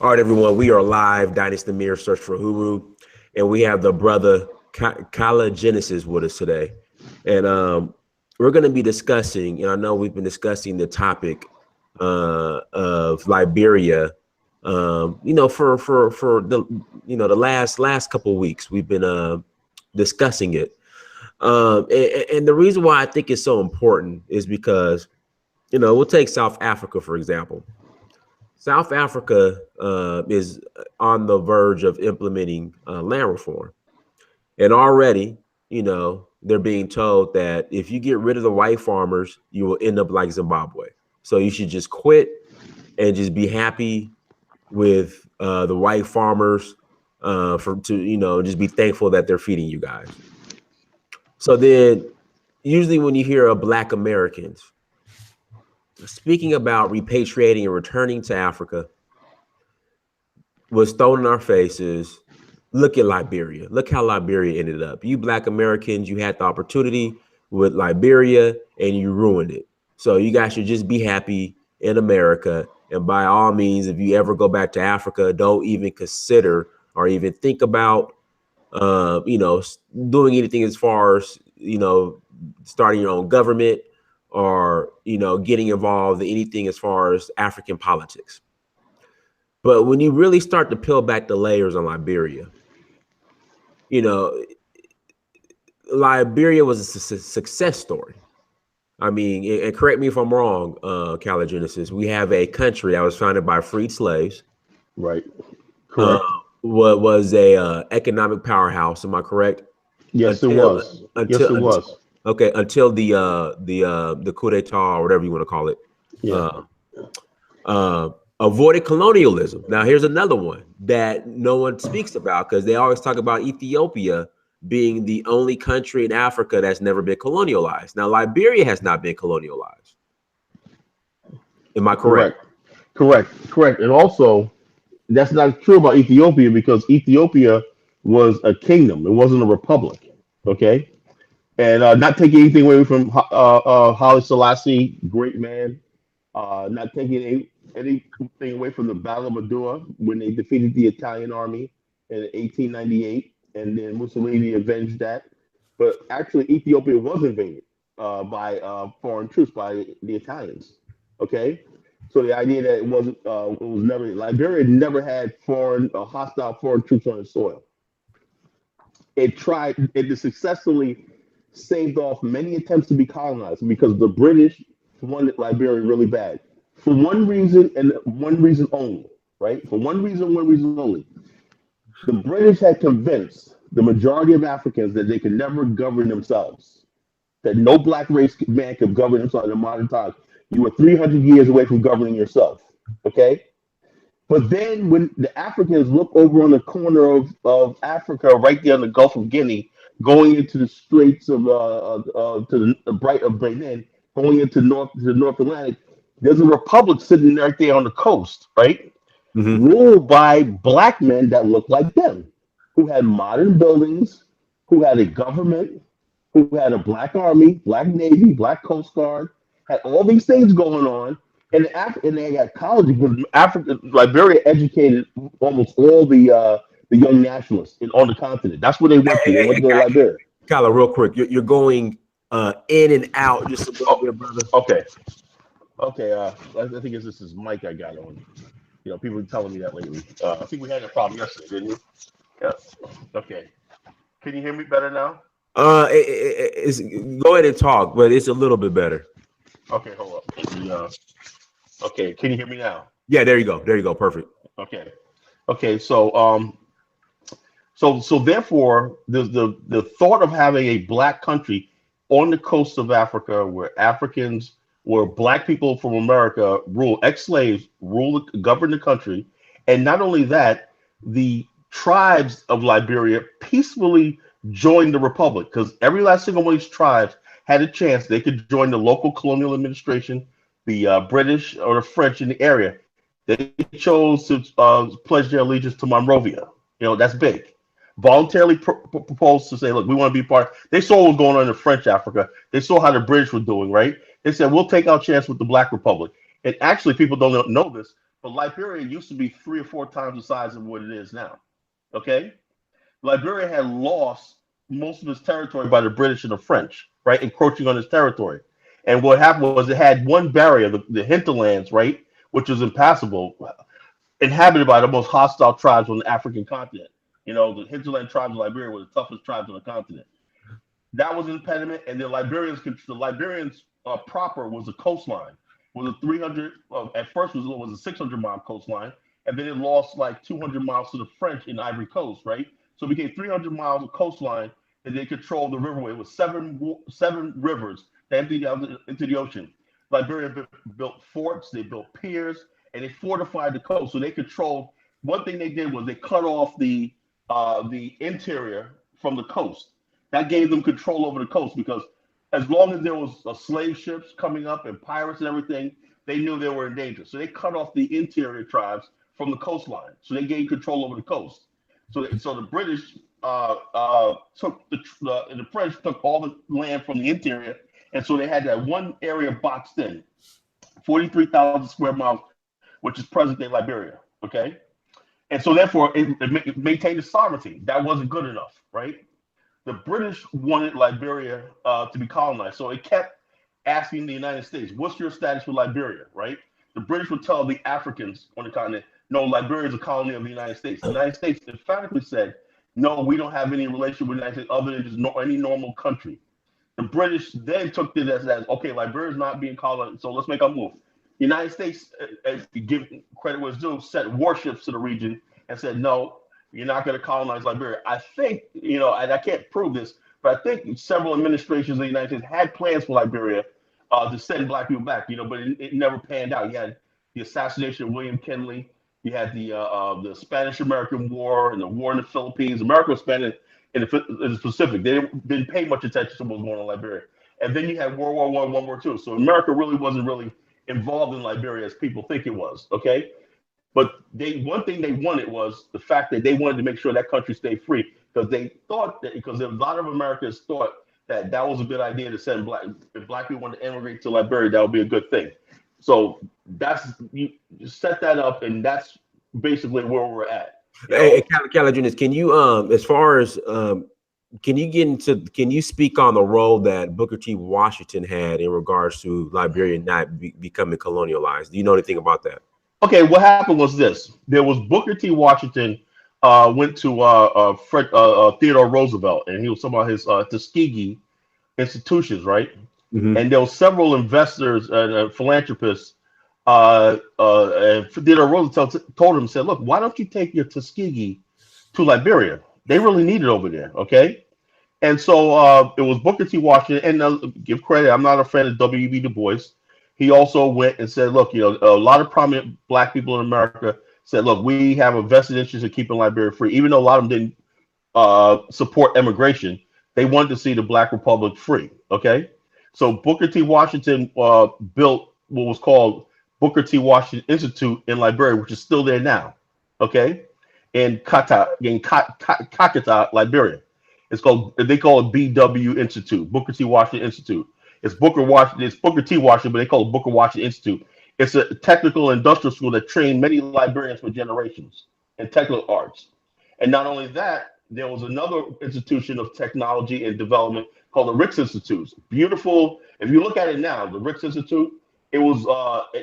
All right, everyone, we are live. Dynasty Mirror Search for Huru, and we have the brother Kala Genesis with us today. And we're going to be discussing, and I know we've been discussing the topic of Liberia. For the the last couple of weeks we've been discussing it. And the reason why I think it's so important is because we'll take South Africa for example. South Africa is on the verge of implementing land reform. And already, they're being told that if you get rid of the white farmers, you will end up like Zimbabwe. So you should just quit and just be happy with the white farmers just be thankful that they're feeding you guys. So then usually when you hear of Black Americans speaking about repatriating and returning to Africa, was thrown in our faces. Look at Liberia. Look how Liberia ended up. You Black Americans, you had the opportunity with Liberia and you ruined it. So you guys should just be happy in America. And by all means, if you ever go back to Africa, don't even consider or even think about, doing anything as far as, starting your own government or, getting involved in anything as far as African politics. But when you really start to peel back the layers on Liberia, Liberia was a success story. I mean, and correct me if I'm wrong, Caligenesis, we have a country that was founded by freed slaves. Right. Correct. What was a economic powerhouse? Am I correct? Yes, it was. Okay, until the coup d'etat or whatever you want to call it. Yeah. Avoided colonialism. Now, here's another one that no one speaks about because they always talk about Ethiopia being the only country in Africa that's never been colonialized. Now, Liberia has not been colonialized. Am I correct? Correct. And also, that's not true about Ethiopia because Ethiopia was a kingdom. It wasn't a republic. Okay. And not taking anything away from Haile Selassie, great man. Not taking anything away from the Battle of Adua when they defeated the Italian army in 1898, and then Mussolini avenged that. But actually, Ethiopia was invaded by foreign troops by the Italians. Okay, so the idea that it was never Liberia never had hostile foreign troops on its soil. It successfully saved off many attempts to be colonized because the British wanted Liberia really bad. For one reason and one reason only, right? For one reason only. The British had convinced the majority of Africans that they could never govern themselves, that no black race man could govern himself in modern times. You were 300 years away from governing yourself, okay? But then when the Africans look over on the corner of Africa, right there in the Gulf of Guinea, going into the straits of to the Bight of Benin, going into the North Atlantic, there's a republic sitting right there on the coast, right? Mm-hmm. Ruled by black men that look like them, who had modern buildings, who had a government, who had a black army, black navy, black coast guard, had all these things going on. And they got colleges because Liberia educated almost all the young nationalists on the continent. That's where they went to. They went to Liberia. Kyla, real quick, you're going in and out just a little bit, brother. Okay. I think it's this mic I got on. People are telling me that lately. I think we had a problem yesterday, didn't we? Yeah. Okay. Can you hear me better now? Go ahead and talk, but it's a little bit better. Okay, hold up. Okay, can you hear me now? Yeah, there you go. Perfect. Okay. So therefore, the thought of having a black country on the coast of Africa, where black people from America ex-slaves govern the country, and not only that, the tribes of Liberia peacefully joined the republic because every last single one of these tribes had a chance they could join the local colonial administration, the British or the French in the area. They chose to pledge their allegiance to Monrovia. That's big. Voluntarily proposed to say, look, we want to be part. They saw what was going on in French Africa. They saw how the British were doing, right? They said, we'll take our chance with the Black Republic. And actually, people don't know this, but Liberia used to be 3 or 4 times the size of what it is now. Okay, Liberia had lost most of its territory by the British and the French, right, encroaching on its territory. And what happened was it had one barrier, the hinterlands, right, which was impassable, inhabited by the most hostile tribes on the African continent. You know, the hinterland tribes of Liberia were the toughest tribes on the continent. That was an impediment, and the Liberians proper was the coastline. Was a 300 at first was a 600-mile coastline, and then it lost like 200 miles to the French in Ivory Coast, right? So it became 300 miles of coastline, and they controlled the riverway with seven rivers that emptied out into the ocean. Liberia built forts, they built piers, and they fortified the coast. So they controlled. One thing they did was they cut off the interior from the coast. That gave them control over the coast because as long as there was slave ships coming up and pirates and everything, they knew they were in danger. So they cut off the interior tribes from the coastline. So they gained control over the coast. So the British took and the French took all the land from the interior, and so they had that one area boxed in, 43,000 square miles, which is present day Liberia. Okay, and so therefore it maintained its sovereignty. That wasn't good enough, right? The British wanted Liberia to be colonized, so it kept asking the United States, "What's your status with Liberia?" Right? The British would tell the Africans on the continent, "No, Liberia is a colony of the United States." The United States emphatically said, "No, we don't have any relationship with the United States other than just any normal country." The British then took this as okay, Liberia is not being colonized, so let's make a move. The United States, give credit where it's due, sent warships to the region and said, "No, you're not going to colonize Liberia." I think, and I can't prove this, but I think several administrations of the United States had plans for Liberia to send black people back, but it never panned out. You had the assassination of William Kinley. You had the Spanish-American War and the war in the Philippines. America was spending in the Pacific. They didn't pay much attention to what was going on in Liberia. And then you had World War I, World War II. So America really wasn't really involved in Liberia as people think it was, okay? But one thing they wanted was the fact that they wanted to make sure that country stayed free because they thought that because a lot of Americans thought that was a good idea to send if black people wanted to immigrate to Liberia, that would be a good thing. So you set that up, and that's basically where we're at. Hey, Calaginis, can you as far as can you speak on the role that Booker T. Washington had in regards to Liberia not becoming colonialized? Do you know anything about that? Okay, what happened was this. There was Booker T. Washington went to Theodore Roosevelt, and he was talking about his Tuskegee institutions, right? Mm-hmm. And there were several investors and philanthropists. And Theodore Roosevelt told him, said, "Look, why don't you take your Tuskegee to Liberia? They really need it over there, okay?" And so it was Booker T. Washington, and give credit, I'm not a fan of W.E.B. Du Bois. He also went and said, "Look, a lot of prominent black people in America said, look, we have a vested interest in keeping Liberia free, even though a lot of them didn't support immigration. They wanted to see the Black Republic free." Okay, so Booker T. Washington built what was called Booker T. Washington Institute in Liberia, which is still there now. Okay, in Kakata, Liberia. They call it BW Institute, Booker T. Washington Institute. It's Booker T. Washington, but they call it Booker Washington Institute. It's a technical industrial school that trained many Liberians for generations in technical arts. And not only that, there was another institution of technology and development called the Ricks Institute. Beautiful. If you look at it now, the Ricks Institute, it was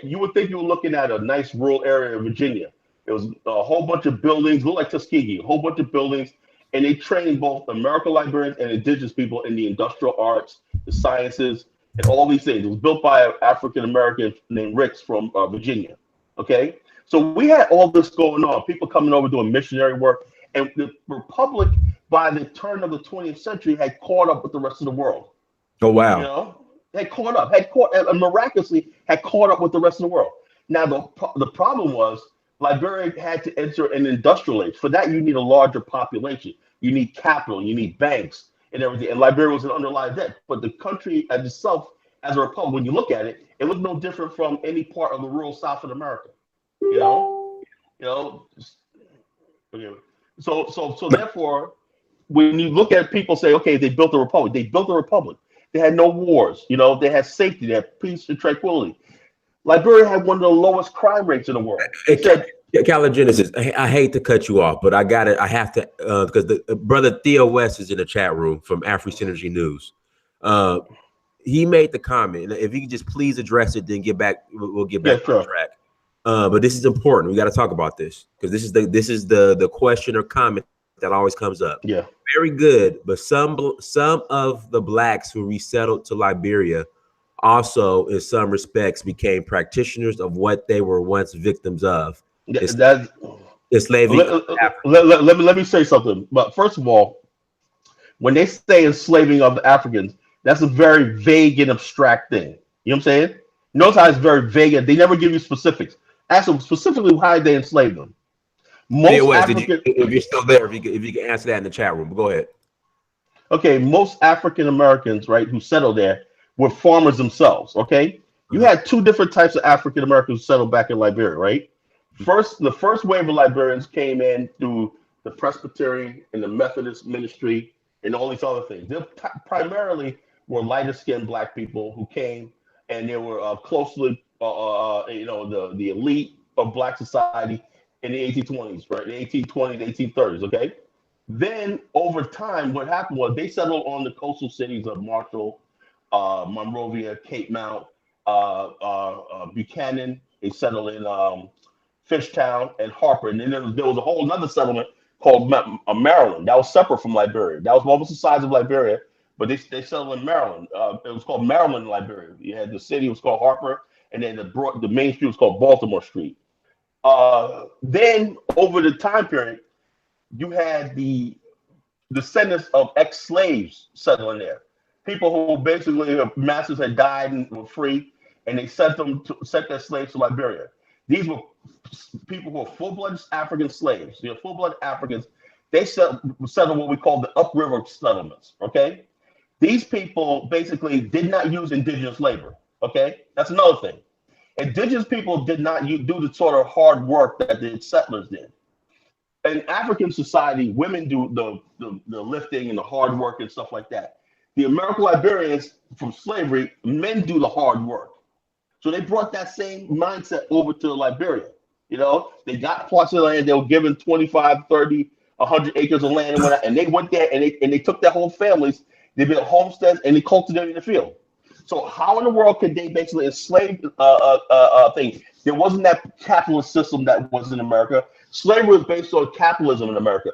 you would think you were looking at a nice rural area of Virginia. It was a whole bunch of buildings, look like Tuskegee, a whole bunch of buildings, and they trained both American Liberians and indigenous people in the industrial arts, the sciences, and all these things. It was built by an African American named Ricks from Virginia. Okay, so we had all this going on. People coming over doing missionary work, and the Republic, by the turn of the 20th century, had caught up with the rest of the world. Oh wow! Had miraculously had caught up with the rest of the world. Now the problem was Liberia had to enter an industrial age. For that, you need a larger population. You need capital. You need banks and everything. And Liberia was an underlying debt. But the country as itself, as a republic, when you look at it, it looked no different from any part of the rural South of America. So therefore, when you look at people say, okay, they built a republic. They built a republic. They had no wars. They had safety. They had peace and tranquility. Liberia had one of the lowest crime rates in the world. They Hey, said, Caligenesis, I hate to cut you off, but I have to, because the brother Theo West is in the chat room from Afri Synergy News. Uh, he made the comment. If you could just please address it, then get back. We'll get yeah, back on sure. track. But this is important. We got to talk about this because this is the question or comment that always comes up. Yeah. Very good, but some of the blacks who resettled to Liberia also, in some respects, became practitioners of what they were once victims of, That enslaving let, other let me say something. But first of all, when they say enslaving of the Africans, that's a very vague and abstract thing. You know what I'm saying? Notice how it's very vague and they never give you specifics. Ask them specifically why they enslaved them. Theo Most West, African, if you're still there, if you can answer that in the chat room, go ahead. okay, most African Americans, right, who settled there were farmers themselves. Okay, you Uh-huh. had two different types of African Americans who settled back in Liberia, right? The first wave of Liberians came in through the Presbyterian and the Methodist ministry and all these other things. They primarily were lighter skinned black people who came and they were closely, the elite of black society in the 1820s, right? The 1820s, 1830s, okay? Then over time, what happened was they settled on the coastal cities of Marshall, Monrovia, Cape Mount, Buchanan. They settled in Fishtown, and Harper. And then there was a whole another settlement called Maryland. That was separate from Liberia. That was almost the size of Liberia, but they settled in Maryland. It was called Maryland, Liberia. You had the city was called Harper, and then the main street was called Baltimore Street. Then over the time period, you had the descendants of ex-slaves settling there. People who basically their masters had died and were free, and they sent their slaves to Liberia. These were people who were full-blooded African slaves. They're full-blooded Africans. They settled what we call the upriver settlements. Okay, these people basically did not use indigenous labor. Okay, that's another thing. Indigenous people did not do the sort of hard work that the settlers did. In African society, women do the lifting and the hard work and stuff like that. The American Liberians from slavery, men do the hard work. So they brought that same mindset over to Liberia. You know, they got plots of land, they were given 25, 30, 100 acres of land and whatnot, and they went there and they took their whole families, they built homesteads and they cultivated the field. So how in the world could they basically enslave things? There wasn't that capitalist system that was in America. Slavery was based on capitalism in America.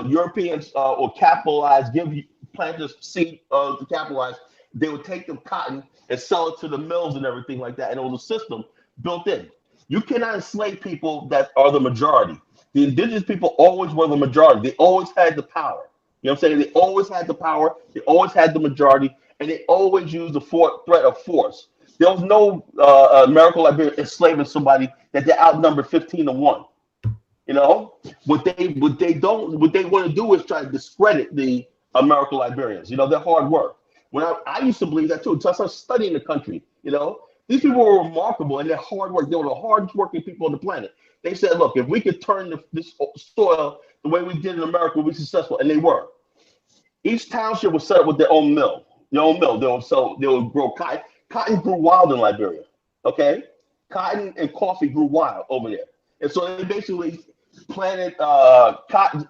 Europeans would capitalize, give planters seed to capitalize. They would take the cotton and sell it to the mills and everything like that. And it was a system built in. You cannot enslave people that are the majority. The indigenous people always were the majority. They always had the power. You know what I'm saying? They always had the power. They always had the majority, and they always used the threat of force. There was no American Liberia enslaving somebody that they outnumbered 15-1. You know what they want to do is try to discredit the American Liberians. You know their hard work. When I used to believe that too. So I started studying the country. You know these people were remarkable in their hard work. They were the hardest working people on the planet. They said, look, if we could turn this soil the way we did in America, we'd be successful, and they were. Each township was set up with their own mill. Their own mill. They would grow cotton. Cotton grew wild in Liberia. Okay, cotton and coffee grew wild over there, and so they basically planted cotton,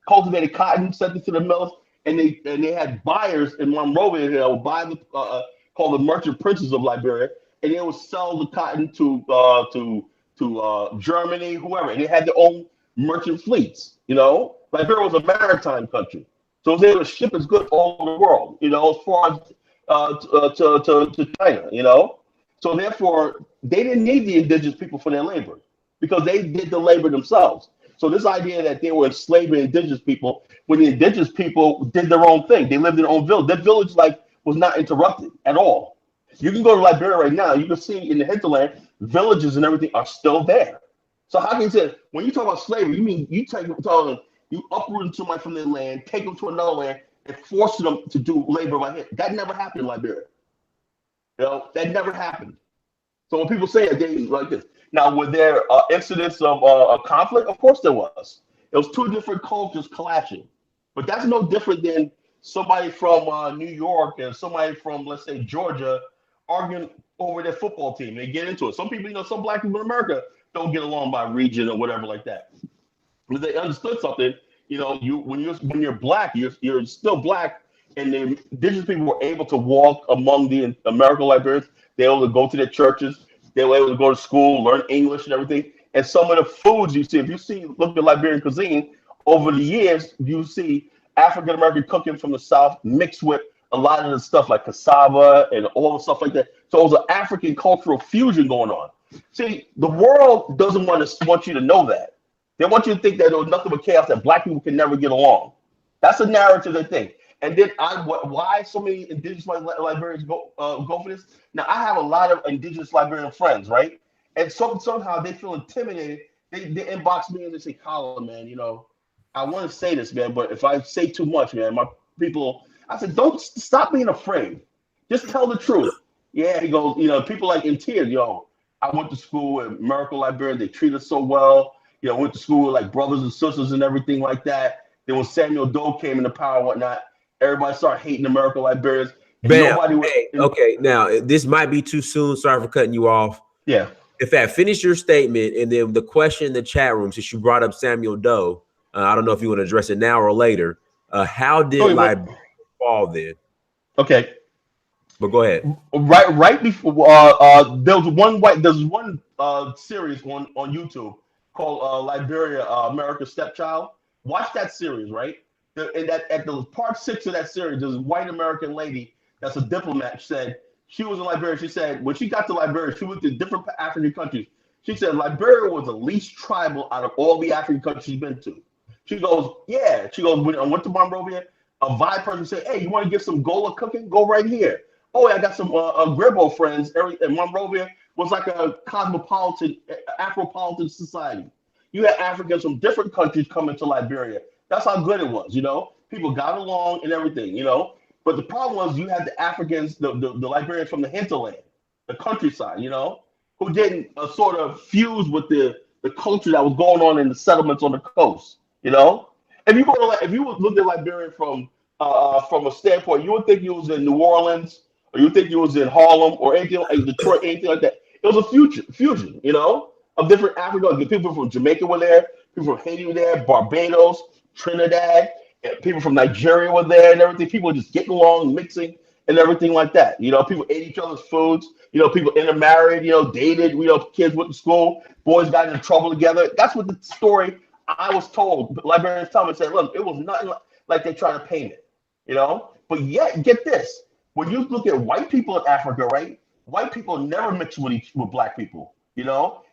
cultivated cotton, sent it to the mills, and they had buyers in Monrovia that would buy the called the merchant princes of Liberia, and they would sell the cotton to Germany, whoever, and they had their own merchant fleets. You know, Liberia was a maritime country. So they were ship is good all over the world, you know, as far as to China, you know. So therefore, they didn't need the indigenous people for their labor because they did the labor themselves. So this idea that they were enslaving indigenous people, when the indigenous people did their own thing, they lived in their own village. That village like was not interrupted at all. You can go to Liberia right now. You can see in the hinterland, villages and everything are still there. So how can you say when you talk about slavery, you mean you uproot somebody from their land, take them to another land, and force them to do labor right here? That never happened in Liberia. You know, that never happened. So when people say it, they like this. Now, were there incidents of a conflict? Of course there was. It was two different cultures clashing. But that's no different than somebody from New York and somebody from, let's say, Georgia arguing over their football team. They get into it. Some people, some black people in America don't get along by region or whatever like that. But they understood something. You when you're black, you're still black, and the indigenous people were able to walk among the American Liberians. They were able to go to their churches. They were able to go to school, learn English and everything. And some of the foods you see, if you see, look at Liberian cuisine over the years, you see African American cooking from the South mixed with a lot of the stuff like cassava and all the stuff like that. So it was an African cultural fusion going on. See, the world doesn't want you to know that. They want you to think that there was nothing but chaos, that black people can never get along. That's a narrative they think. And then why so many indigenous Liberians go for this? Now I have a lot of indigenous Liberian friends, right? And somehow they feel intimidated. They inbox me and they say, "Colin, man, I want to say this, man, but if I say too much, man, my people." I said, "Don't stop being afraid. Just tell the truth." Yeah, he goes, people like in tears, I went to school with American Liberia. They treat us so well. Went to school with like brothers and sisters and everything like that. Then when Samuel Doe came into power and whatnot, everybody started hating American Liberians. Bam. Hey, okay, now this might be too soon. Sorry for cutting you off. Yeah. In fact, finish your statement, and then the question in the chat room, since you brought up Samuel Doe, I don't know if you want to address it now or later. How did Liberia fall then? Okay. But go ahead. Right before there's one series on YouTube called Liberia, America's Stepchild. Watch that series, right? And at the part 6 of that series, there's a white American lady that's a diplomat. Said she was in Liberia. She said when she got to Liberia, she went to different African countries. She said Liberia was the least tribal out of all the African countries she's been to. She goes, yeah. She goes, when I went to Monrovia, a Vibe person said, "Hey, you want to get some Gola cooking? Go right here." Oh, I got some Gribbo friends. And Monrovia was like a cosmopolitan, Afropolitan society. You had Africans from different countries coming to Liberia. That's how good it was, People got along and everything, But the problem was you had the Africans, the Liberians from the hinterland, the countryside, who didn't sort of fuse with the culture that was going on in the settlements on the coast, If you look at Liberia from a standpoint, you would think you was in New Orleans, or you think you was in Harlem or anything like Detroit, anything like that. It was a fusion, of different Africa. The people from Jamaica were there, people from Haiti were there, Barbados, Trinidad, and people from Nigeria were there and everything. People were just getting along, mixing, and everything like that. People ate each other's foods. People intermarried, dated, kids went to school, boys got into trouble together. That's what the story I was told. Liberians tell me, said, look, it was nothing like they try to paint it, But yet, get this. When you look at white people in Africa, right? White people never mix with black people.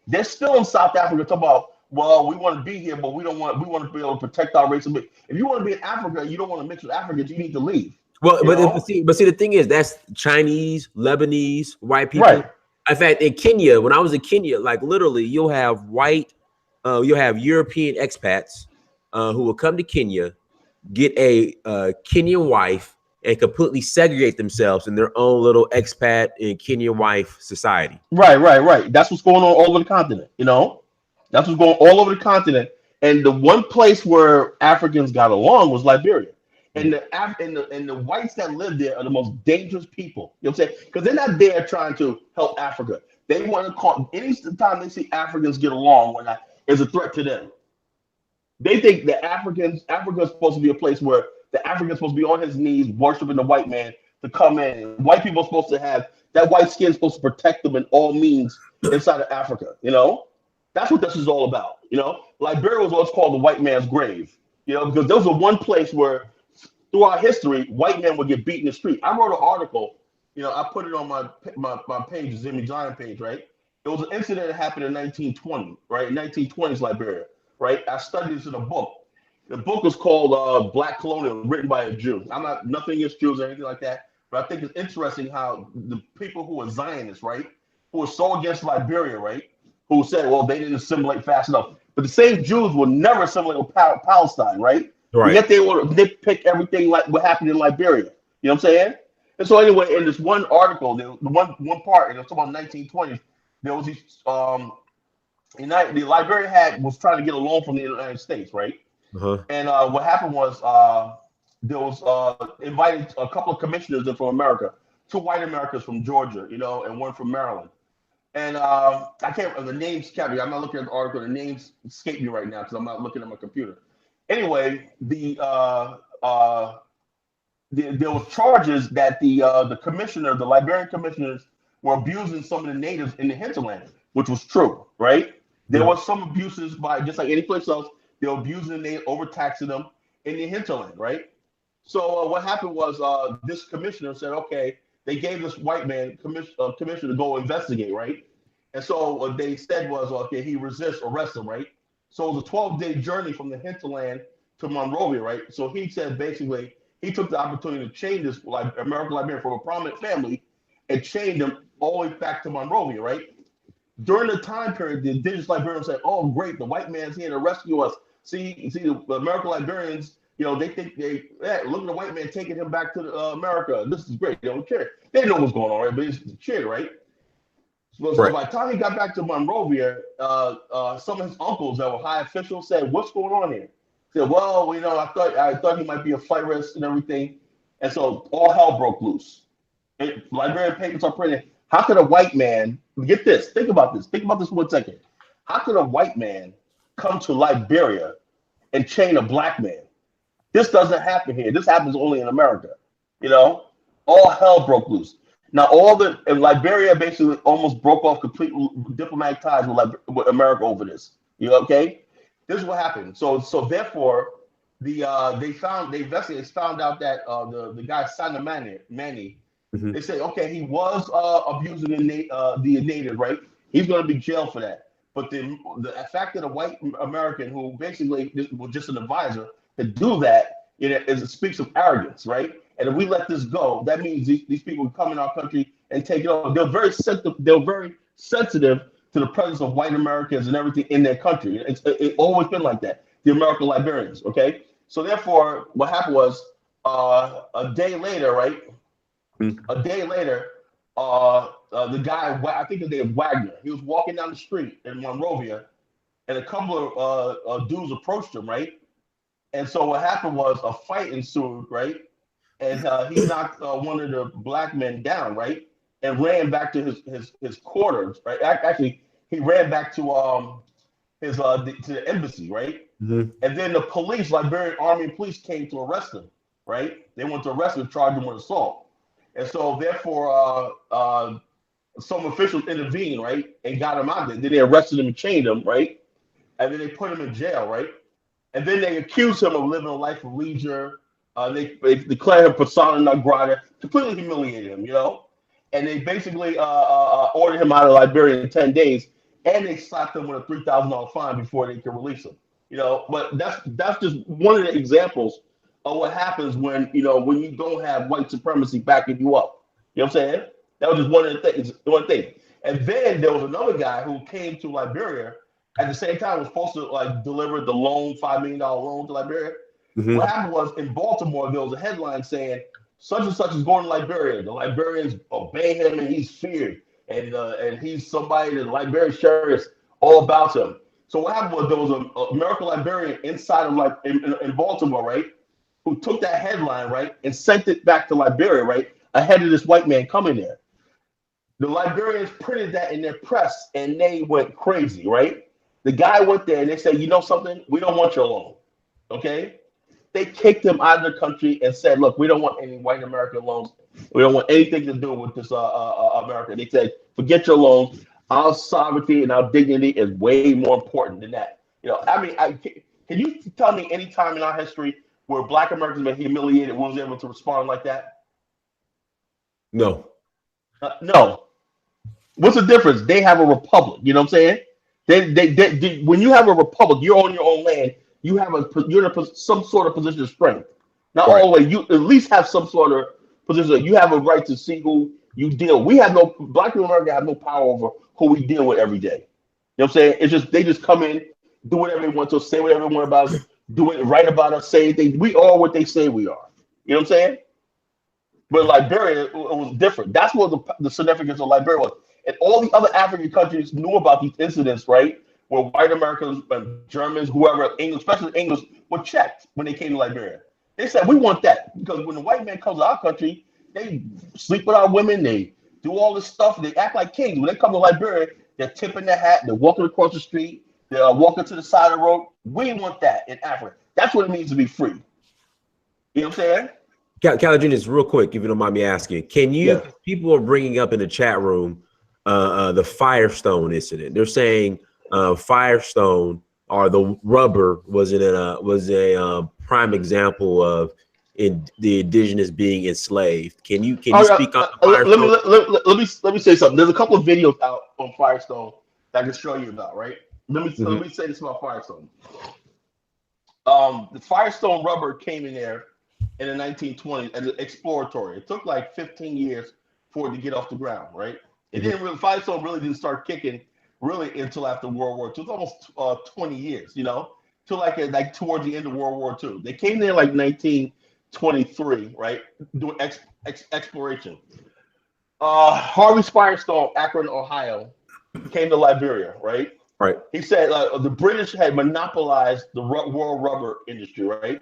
They're still in South Africa talking about, well, we want to be here, but we want to be able to protect our race. If you want to be in Africa, you don't want to mix with Africans, you need to leave. Well, but see, the thing is, that's Chinese, Lebanese, white people. Right. In fact, in Kenya, when I was in Kenya, like literally, you'll have you'll have European expats who will come to Kenya, get a Kenyan wife, and completely segregate themselves in their own little expat and Kenyan wife society. Right. That's what's going on all over the continent. That's what's going all over the continent. And the one place where Africans got along was Liberia. And the whites that live there are the most dangerous people. You know what I'm saying? Because they're not there trying to help Africa. They want to call any time they see Africans get along, is a threat to them. They think that Africa's supposed to be a place where the African's supposed to be on his knees worshiping the white man to come in. White people are supposed to have that white skin supposed to protect them in all means inside of Africa. That's what this is all about. Liberia was what's called the white man's grave. Because there was one place where throughout history, white men would get beat in the street. I wrote an article. I put it on my page, the Zimmy Giant page, right? It was an incident that happened in 1920, right? 1920s Liberia, right? I studied this in a book. The book is called Black Colonial, written by a Jew. I'm not nothing against Jews or anything like that, but I think it's interesting how the people who are Zionists, right, who are so against Liberia, right, who said, well, they didn't assimilate fast enough. But the same Jews will never assimilate with Palestine, right? Right. Yet they will nitpick everything like what happened in Liberia. You know what I'm saying? And so anyway, in this one article, the one part, and it was about 1920s, there was these the Liberia was trying to get a loan from the United States, right? Uh-huh. And what happened was there was invited a couple of commissioners from America two white Americans from Georgia, and one from Maryland. And I can't the names can't be. I'm not looking at the article. The names escape me right now because I'm not looking at my computer. Anyway, there was charges that the commissioner, the Liberian commissioners, were abusing some of the natives in the hinterland, which was true, right? There Yeah. was some abuses by just like any place else. They were abusing the natives, overtaxing them in the hinterland, right? So what happened was this commissioner said, okay, they gave this white man commissioner to go investigate, right? And so what they said was, okay, he resists, arrest him, right? So it was a 12-day journey from the hinterland to Monrovia, right? So he said basically he took the opportunity to change this like American Liberian from a prominent family and chained him all the way back to Monrovia, right? During the time period, the indigenous Liberians said, "Oh, great, the white man's here to rescue us." See, the American Liberians, they think look at the white man taking him back to America. This is great. They don't care. They know what's going on, right? But it's cheer, right? So Right. by the time he got back to Monrovia, some of his uncles that were high officials said, "What's going on here?" He said, "Well, I thought he might be a flight risk and everything," and so all hell broke loose. Liberian papers are printed. How could a white man get this? Think about this. Think about this 1 second. How could a white man come to Liberia and chain a black man? This doesn't happen here. This happens only in America. You know, all hell broke loose. Now, and Liberia basically almost broke off complete diplomatic ties with America over this. You okay? This is what happened. So therefore, the investigators found out that the guy Sana Manny, Hmm. they say, okay, he was abusing the native, right? He's going to be jailed for that. But the fact that a white American who basically was just an advisor to do that, it speaks of arrogance, right? And if we let this go, that means these people come in our country and take it over. They're very sensitive. They're very sensitive to the presence of white Americans and everything in their country. It's always been like that. The American Liberians, okay? So therefore, what happened was a day later, right? A day later, the guy, I think his name was Wagner, he was walking down the street in Monrovia, and a couple of dudes approached him, right? And so what happened was a fight ensued, right? And he knocked one of the black men down, right? And ran back to his quarters, right? Actually, he ran back to to the embassy, right? Hmm. And then the police, Liberian Army and police, came to arrest him, right? They went to arrest him, charge him with assault. And so therefore, some officials intervened, right, and got him out there. Then they arrested him and chained him, right, and then they put him in jail, right, and then they accused him of living a life of leisure. They declared him persona non grata, completely humiliated him, and they basically ordered him out of Liberia in 10 days, and they slapped him with a $3,000 fine before they could release him. But that's just one of the examples of what happens when you don't have white supremacy backing you up. You know what I'm saying? That was just one of the things. One thing. And then there was another guy who came to Liberia at the same time was supposed to like deliver the loan, $5 million loan to Liberia. What Hmm. happened was in Baltimore there was a headline saying such and such is going to Liberia. The Liberians obey him and he's feared, and he's somebody that the Liberian sheriff's all about him. So what happened was there was an American Liberian inside of in Baltimore, right, who took that headline, right, and sent it back to Liberia, right, ahead of this white man coming there. The Liberians printed that in their press and they went crazy, right? The guy went there and they said, you know something? We don't want your loan. Okay? They kicked him out of the country and said, look, we don't want any white American loans. We don't want anything to do with this America. They said, forget your loans. Our sovereignty and our dignity is way more important than that. Can you tell me any time in our history where Black Americans been humiliated and was able to respond like that? No. No. What's the difference? They have a republic. You know what I'm saying? When you have a republic, you're on your own land. You're in some sort of position of strength. Not Right. always. You at least have some sort of position. You have a right to see who you deal. We have no Black people in America have no power over who we deal with every day. You know what I'm saying? It's just they just come in, do whatever they want to, say whatever they want about us, do it right about us, say things. We are what they say we are. You know what I'm saying? But Liberia, it was different. That's what the significance of Liberia was. And all the other African countries knew about these incidents, right? Where white Americans, Germans, whoever, English, especially English, were checked when they came to Liberia. They said, we want that. Because when the white man comes to our country, they sleep with our women. They do all this stuff. They act like kings. When they come to Liberia, they're tipping their hat. They're walking across the street. They're walking to the side of the road. We want that in Africa. That's what it means to be free. You know what I'm saying? Calagenius, real quick, if you don't mind me asking, can you? Yeah. 'Cause people are bringing up in the chat room the Firestone incident. They're saying Firestone or the rubber was a prime example of the indigenous being enslaved. Can you All right. speak on the Firestone? Let me say something. There's a couple of videos out on Firestone that I can show you about. Right. Let Mhm. me say this about Firestone. The Firestone rubber came in there in the 1920s as an exploratory. It took like 15 years for it to get off the ground, right? It Mhm. didn't really Firestone really didn't start kicking really until after World War II. It was almost 20 years, till like towards the end of World War II. They came there like 1923, right? Doing exploration. Harvey Firestone, Akron, Ohio, came to Liberia, right? Right. He said the British had monopolized the world rubber industry, right?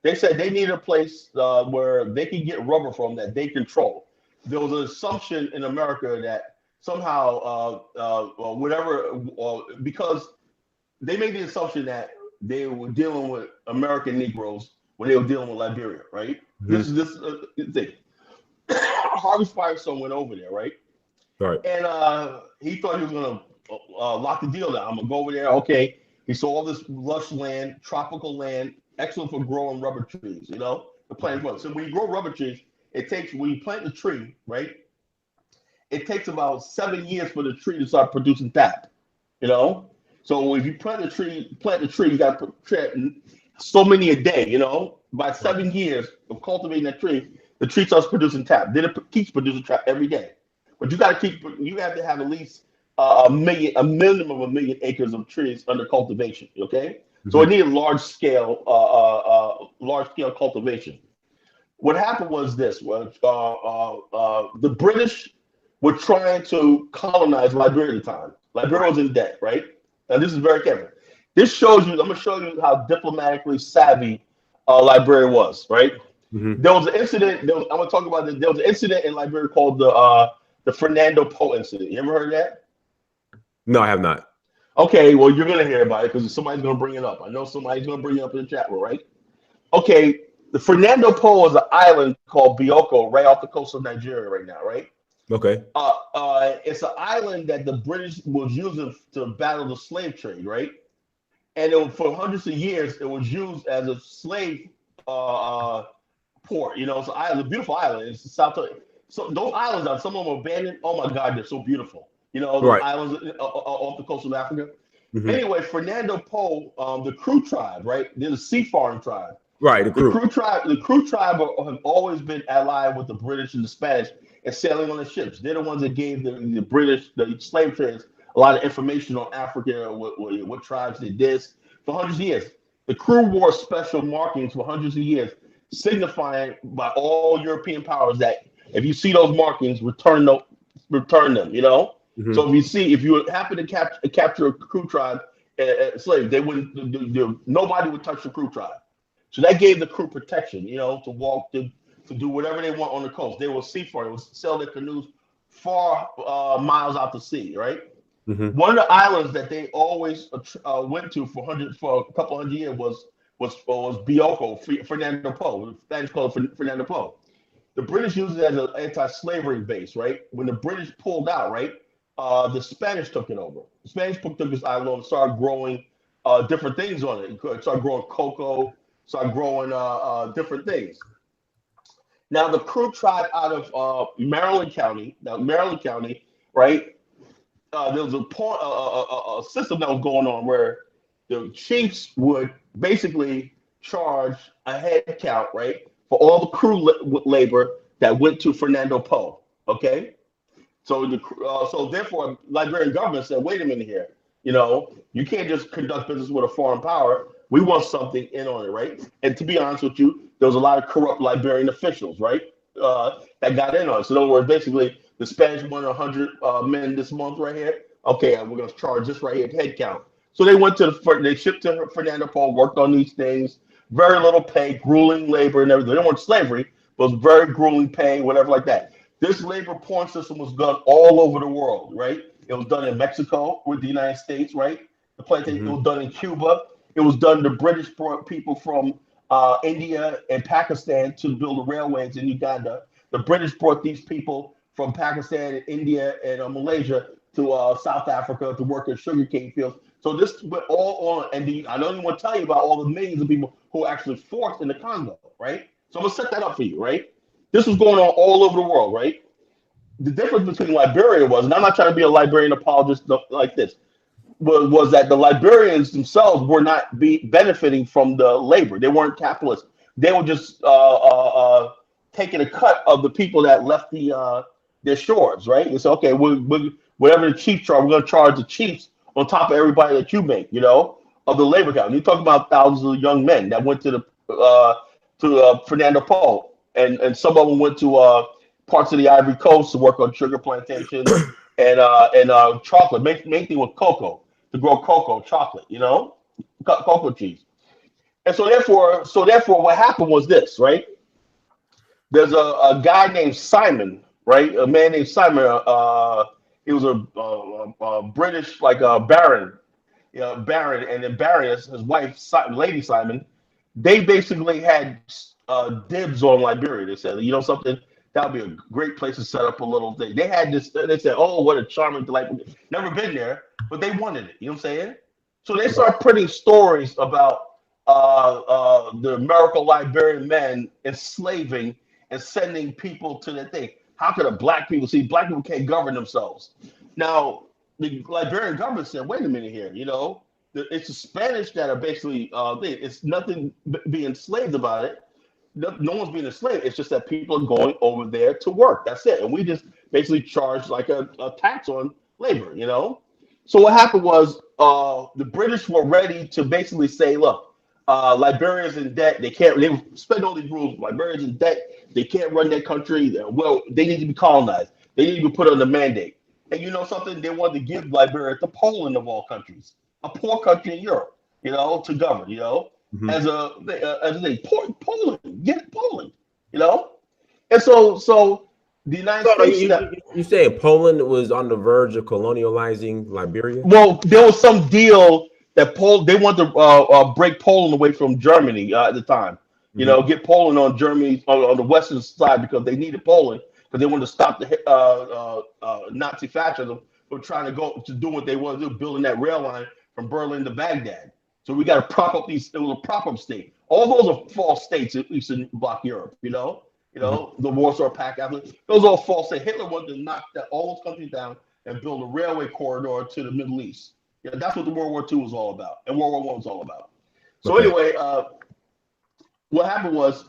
They said they needed a place where they could get rubber from that they control. There was an assumption in America that somehow, whatever, because they made the assumption that they were dealing with American Negroes when they were dealing with Liberia, right? This Mhm. is this thing. Harvey Firestone went over there, right? Right. And he thought he was gonna lock the deal down. I'm gonna go over there. Okay. He saw all this lush land, tropical land, excellent for growing rubber trees. The plant one. So when you grow rubber trees, it takes when you plant the tree, right? It takes about 7 years for the tree to start producing sap. You know. So if you plant the tree, you got to put so many a day. By Right. 7 years of cultivating that tree, the tree starts producing sap. Then it keeps producing sap every day. But you have to have at least a minimum of 1 million acres of trees under cultivation. Okay, so it Mhm. needed large scale cultivation. What happened was this: was the British were trying to colonize Liberia at the time. Liberia Right. was in debt, right? Now this is very careful. This shows you. I'm going to show you how diplomatically savvy Liberia was, right? Mhm. There was an incident. I'm going to talk about this. There was an incident in Liberia called the Fernando Po incident. You ever heard of that? No, I have not. Okay, well you're gonna hear about it because somebody's gonna bring it up. I know somebody's gonna bring it up in the chat room, right? Okay, the Fernando Po is an island called Bioko, right off the coast of Nigeria, right now, right? Okay. It's an island that the British was using to battle the slave trade, right? And for hundreds of years, it was used as a slave uh, uh, port. It's an island, a beautiful island. It's South. So those islands are some of them are abandoned. Oh my God, they're so beautiful. Those Right. islands off the coast of Africa. Mhm. Anyway, Fernando Po, the Crew tribe, right? They're the seafaring tribe. Right. The crew. The Crew tribe have always been allied with the British and the Spanish and sailing on the ships. They're the ones that gave the British, the slave traders, a lot of information on Africa, what tribes did this for hundreds of years. The crew wore special markings for hundreds of years, signifying by all European powers that if you see those markings, return them. So Mhm. if you happen to capture a crew tribe slave, they wouldn't. Nobody would touch the crew tribe. So that gave the crew protection, to walk to do whatever they want on the coast. They will seafaring, they will sail their canoes far miles out to sea, right? Mhm. One of the islands that they always went to for a couple hundred years was Bioko, Fernando Po. The Spanish called Fernando Po. The British used it as an anti-slavery base, right? When the British pulled out, right, the Spanish took it over. The Spanish took this island and started growing different things on it. It started growing cocoa, started growing different things. Now, the Crew tribe out of Maryland County, right? There was a system that was going on where the chiefs would basically charge a head count, right, for all the crew labor that went to Fernando Po. Okay, so therefore, Liberian government said, wait a minute here. You can't just conduct business with a foreign power. We want something in on it, right? And to be honest with you, there was a lot of corrupt Liberian officials, right, that got in on it. So in other words, basically, the Spanish wanted 100 men this month right here. Okay, we're going to charge this right here, head count. So they shipped to Fernando Po, worked on these things, very little pay, grueling labor, and everything. They weren't slavery, was very grueling pay, whatever like that. This labor pawn system was done all over the world, right? It was done in Mexico with the United States, right? The plantation. It Hmm. was done in Cuba. It was done. The British brought people from India and Pakistan to build the railways in Uganda. The British brought these people from Pakistan and India and Malaysia to South Africa to work in sugarcane fields. So this went all on, and I don't even want to tell you about all the millions of people who were actually forced in the Congo, right? So I'm gonna set that up for you, right? This was going on all over the world, right? The difference between Liberia was, and I'm not trying to be a Liberian apologist like this, was that the Liberians themselves were not benefiting from the labor. They weren't capitalists. They were just taking a cut of the people that left their shores, right? And so, okay, whatever the chiefs are, we're going to charge the chiefs on top of everybody that you make, of the labor count. You're talking about thousands of young men that went to the Fernando Po, and some of them went to parts of the Ivory Coast to work on sugar plantations and chocolate, main thing with cocoa to grow cocoa chocolate, cocoa cheese. And so therefore, what happened was this, right? There's a guy named Simon, right? A man named Simon. He was a British like a baron, baron, and then Baroness, his wife, Lady Simon. They basically had dibs on Liberia. They said, something that would be a great place to set up a little thing. They had this. They said, "Oh, what a charming, delightful." Never been there, but they wanted it. You know what I'm saying? So they start printing stories about the miracle Liberian men enslaving and sending people to the thing. How could a black people see? Black people can't govern themselves. Now the Liberian government said, "Wait a minute here. It's the Spanish that are basically it's nothing being enslaved about it. No one's being enslaved. It's just that people are going over there to work. That's it. And we just basically charge like a tax on labor. So what happened was the British were ready to basically say, look, Liberia's in debt. They spend all these rules. Liberia's in debt. They can't run their country. Well, they need to be colonized. They need to be put on the mandate. And you know something? They wanted to give Liberia to Poland of all countries, a poor country in Europe, to govern, Hmm. as a Poland, get Poland, you know, and so the United So States that you saying Poland was on the verge of colonializing Liberia? well, there was some deal that they wanted to break Poland away from Germany at the time, Hmm. get Poland on Germany on the western side because they needed Poland because they wanted to stop the Nazi fascism from trying to go to do what they wanted to do, building that rail line from Berlin to Baghdad. So we got to prop up these. It was a prop up state. All those are false states, at least in Bloc Europe. Hmm. The Warsaw Pact. Those are all false states. Hitler wanted to knock all those countries down and build a railway corridor to the Middle East. Yeah, that's what the World War II was all about, and World War I was all about. So Okay. anyway, what happened was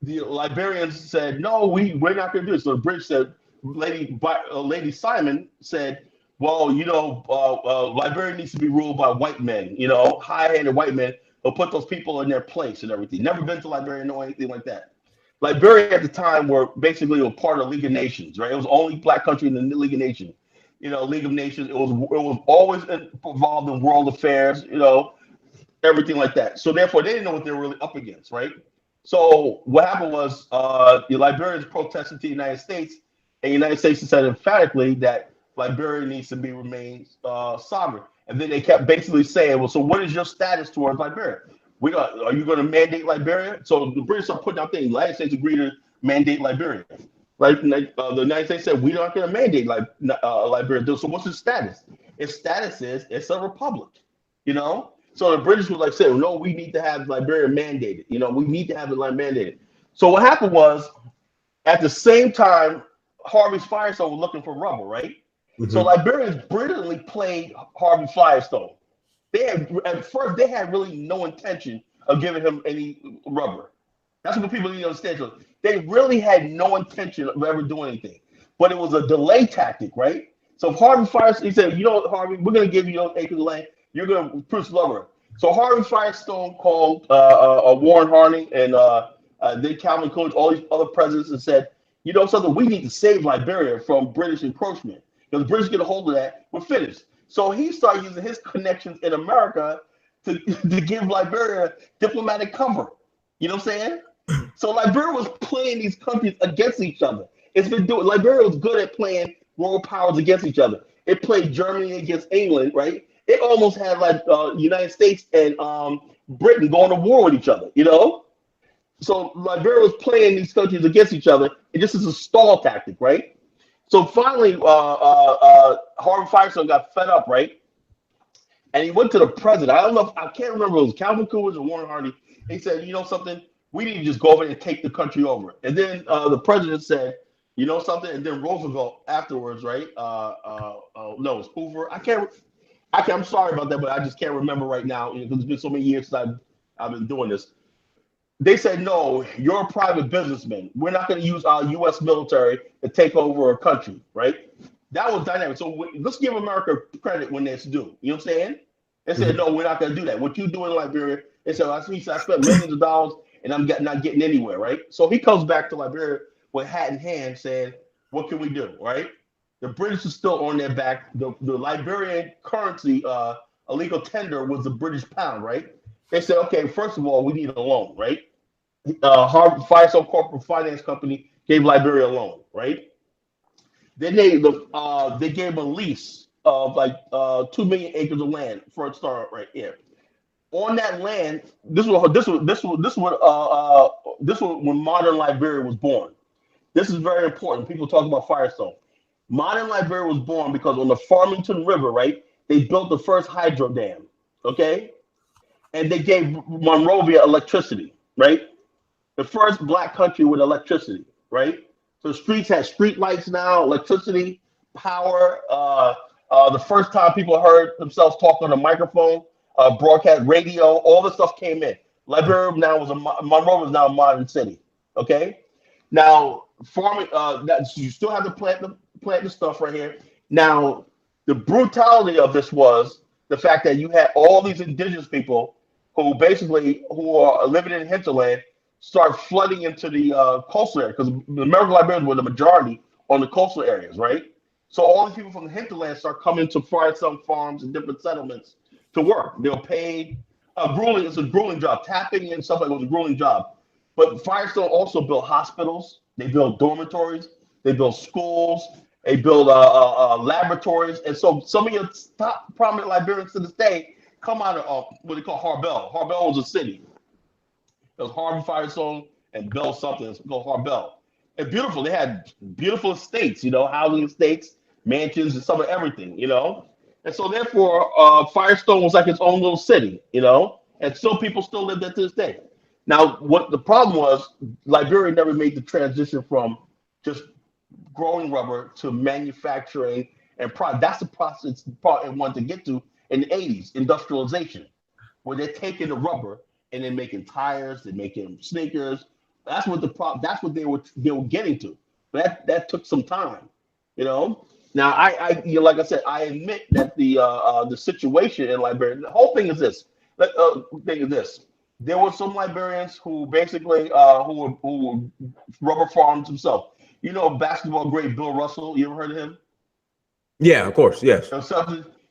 the Liberians said, "No, we're not going to do it." So the British said, Lady Simon said, "Well, Liberia needs to be ruled by white men, high-handed white men who'll put those people in their place and everything." Never been to Liberia, know anything like that. Liberia at the time were basically a part of the League of Nations, right? It was the only black country in the League of Nations. League of Nations. It was always involved in world affairs, everything like that. So therefore, they didn't know what they were really up against, right? So what happened was the Liberians protested to the United States, and the United States said emphatically that Liberia needs to be remain sovereign. And then they kept basically saying, "Well, so what is your status towards Liberia? Are you going to mandate Liberia?" So the British are putting out things. The United States agreed to mandate Liberia. Right? The United States said we're not going to mandate Liberia. So what's its status? Its status is it's a republic. So the British was like saying, "No, we need to have Liberia mandated. We need to have it mandated." So what happened was at the same time, Harvey Firestone was looking for rubber, right? So Hmm. Liberians brilliantly played Harvey Firestone. At first they had really no intention of giving him any rubber. That's what people need to understand. So they really had no intention of ever doing anything, but it was a delay tactic, right? So if Harvey Firestone, he said, Harvey, we're going to give you those acres of land. You're going to produce rubber. So Harvey Firestone called Warren Harding and then Calvin Coolidge, all these other presidents, and said, something, we need to save Liberia from British encroachment. Because the British get a hold of that, we're finished. So he started using his connections in America to give Liberia diplomatic cover. You know what I'm saying? So Liberia was playing these countries against each other. It's been doing Liberia was good at playing world powers against each other. It played Germany against England, right? It almost had like United States and Britain going to war with each other, you know? So Liberia was playing these countries against each other, and this is a stall tactic, right? So finally, Harvey Firestone got fed up, right? And he went to the president. I don't know, I can't remember if it was Calvin Coolidge or Warren Harding. He said, you know something, we need to just go over and take the country over. And then the president said, you know something, and then Roosevelt afterwards, right? No, it was Hoover. I'm sorry about that, but I just can't remember right now because it's been so many years since I've been doing this. They said, no, you're a private businessman. We're not going to use our U.S. military to take over a country, right? That was dynamic. So let's give America credit when it's due. You know what I'm saying? They said, Mhm. no, we're not going to do that. What you do in Liberia, they said, I spent millions of dollars and not getting anywhere, right? So he comes back to Liberia with hat in hand saying, what can we do, right? The British are still on their back. The Liberian currency, illegal tender was the British pound, right? They said, okay, first of all, we need a loan, right? Harvard Firestone Corporate Finance Company gave Liberia a loan, right? Then they gave a lease of like 2 million acres of land for a start right here. On that land, this was when modern Liberia was born. This is very important. People talk about Firestone. Modern Liberia was born because on the Farmington River, right, they built the first hydro dam, okay? And they gave Monrovia electricity, right? The first black country with electricity, right? So the streets had street lights now, electricity, power. The first time people heard themselves talk on a microphone, broadcast radio, all this stuff came in. Liberia now Monrovia is now a modern city. Okay, now farming. You still have to plant the stuff right here. Now the brutality of this was the fact that you had all these indigenous people who are living in hinterland start flooding into the coastal area because the American Liberians were the majority on the coastal areas, right? So all these people from the hinterland start coming to Firestone farms and different settlements to work. They're paid grueling. It's a grueling job. Tapping and stuff like it was a grueling job. But Firestone also built hospitals. They built dormitories. They built schools. They built laboratories. And so some of your top prominent Liberians to this day come out of what they call Harbel. Harbel was a city. It was Harvey Firestone and Bell something. It's called Harbel. And beautiful. They had beautiful estates, housing estates, mansions, and some of everything. And so therefore, Firestone was like its own little city. And still people still live there to this day. Now, what the problem was, Liberia never made the transition from just growing rubber to manufacturing and product. That's the process part I wanted to get to in the 80s, industrialization, where they're taking the rubber and they're making tires, they're making sneakers. That's what that's what they were getting to. But that took some time. Now like I said, I admit that the situation in Liberia, the whole thing is this. Thing is this. There were some Liberians who basically who were rubber farms themselves. Basketball great Bill Russell. You ever heard of him? Yeah, of course. Yes.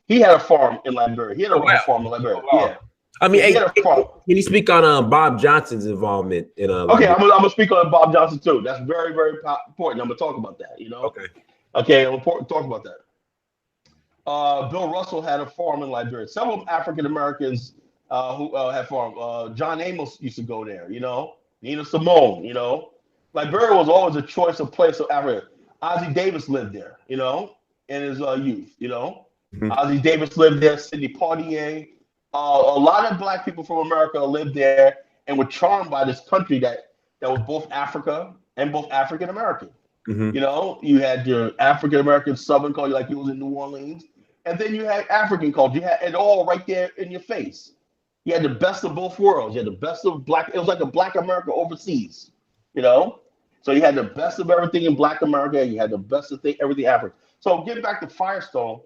He had a farm in Liberia. He had a Oh, rubber wow. farm in Liberia. Oh, wow. Yeah. I mean, He hey, had a farm. can you speak on Bob Johnson's involvement in Okay, Liberia? I'm gonna speak on Bob Johnson too. That's very, very important. I'm gonna talk about that. Okay. Okay, I'm important to talk about that. Bill Russell had a farm in Liberia. Several African Americans who had farm. John Amos used to go there. Nina Simone. Liberia was always a choice of place of Africa. Ozzie Davis lived there. In his youth. Mhm. Ozzie Davis lived there. Sidney Poitier. A lot of black people from America lived there and were charmed by this country that was both Africa and both African American. Mhm. You had your African American Southern culture, like you was in New Orleans, and then you had African culture. You had it all right there in your face. You had the best of both worlds. You had the best of black. It was like a Black America overseas. You know, so you had the best of everything in Black America. You had the best of everything Africa. So get back to Firestone.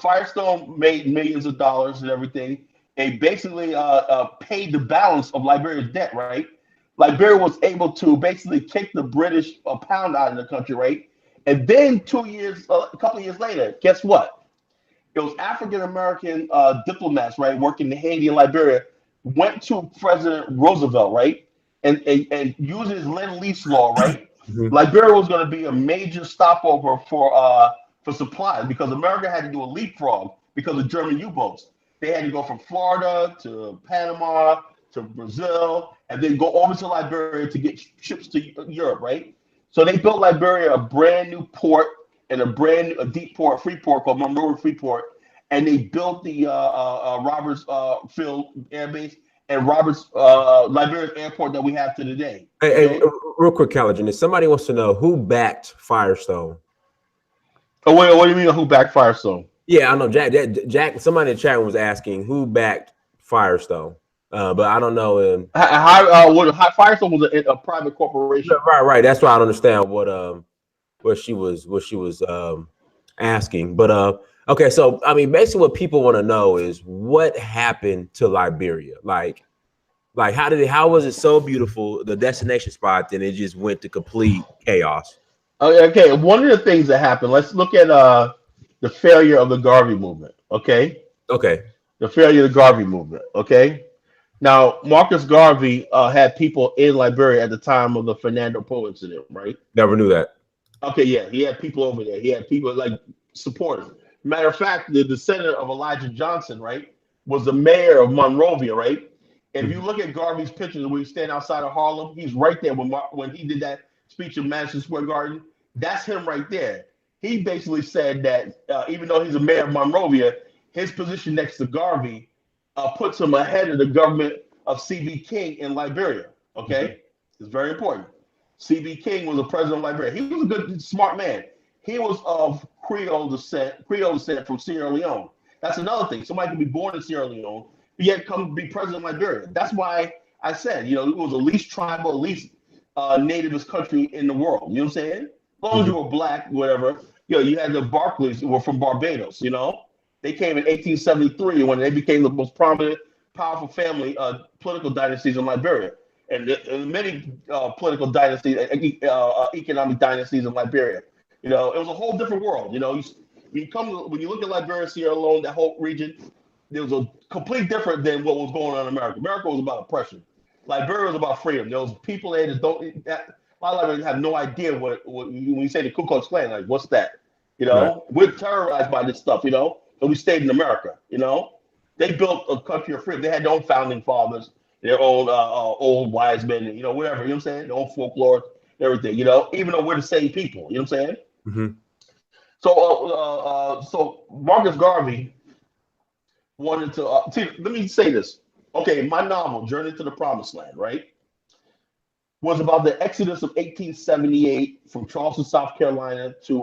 Firestone made millions of dollars and everything. They basically paid the balance of Liberia's debt, right? Liberia was able to basically kick the British pound out of the country, right? And then a couple of years later, guess what? It was African American diplomats, right, working in Haiti and Liberia, went to President Roosevelt, right, and using his Lend-Lease law, right? Mhm. Liberia was going to be a major stopover for supplies because America had to do a leapfrog because of German U-boats. They had to go from Florida to Panama to Brazil and then go over to Liberia to get ships to Europe, right? So they built Liberia a brand new port and a deep port, free port called Monroe Freeport, and they built the Roberts Field Air Base and Roberts Liberia's airport that we have to today. Hey, Okay. real quick, Collagen, if somebody wants to know who backed Firestone. Oh wait, what do you mean who backed Firestone? Yeah, I know Jack. Somebody in the chat was asking who backed Firestone, but I don't know. Firestone was a private corporation. Right. That's why I don't understand what she was asking. But okay, so I mean, basically, what people want to know is what happened to Liberia. Like how was it so beautiful, the destination spot, then it just went to complete chaos? Okay, one of the things that happened. Let's look at the failure of the Garvey movement. Okay, Okay, the failure of the Garvey movement. Okay, now Marcus Garvey had people in Liberia at the time of the Fernando Po incident, right? never knew that. Okay, yeah, he had people over there. He had people like supporters. Matter of fact, the descendant of Elijah Johnson, right, was the mayor of Monrovia, right? If you Mhm. look at Garvey's pictures when he's standing outside of Harlem, he's right there when he did that speech in Madison Square Garden. That's him right there. He basically said that even though he's a mayor of Monrovia, his position next to Garvey puts him ahead of the government of C.B. King in Liberia. Mhm. Okay, it's very important. C.B. King was the president of Liberia. He was a good, smart man. He was of Creole descent from Sierra Leone. That's another thing. Somebody can be born in Sierra Leone, but yet come be president of Liberia. That's why I said, it was the least tribal, least nativist country in the world. You know what I'm saying? As long as you Mhm. were black, whatever. You had the Barclays who were from Barbados. They came in 1873 when they became the most prominent, powerful family, political dynasties in Liberia and many political dynasties, economic dynasties in Liberia. It was a whole different world. When you look at Liberia, Sierra Leone, that whole region, there was a complete different than what was going on in America. America was about oppression. Liberia was about freedom. There was people there that don't. A lot of Liberians have no idea what when you say the Ku Klux Klan, like what's that? Right. We're terrorized by this stuff. And we stayed in America. They built a country of freedom. They had their own founding fathers, their own old wise men, whatever. You know what I'm saying? Their own folklore, everything. Even though we're the same people. You know what I'm saying? Mhm. So Marcus Garvey wanted to see. Let me say this. Okay, my novel Journey to the Promised Land, right, was about the exodus of 1878 from Charleston, South Carolina to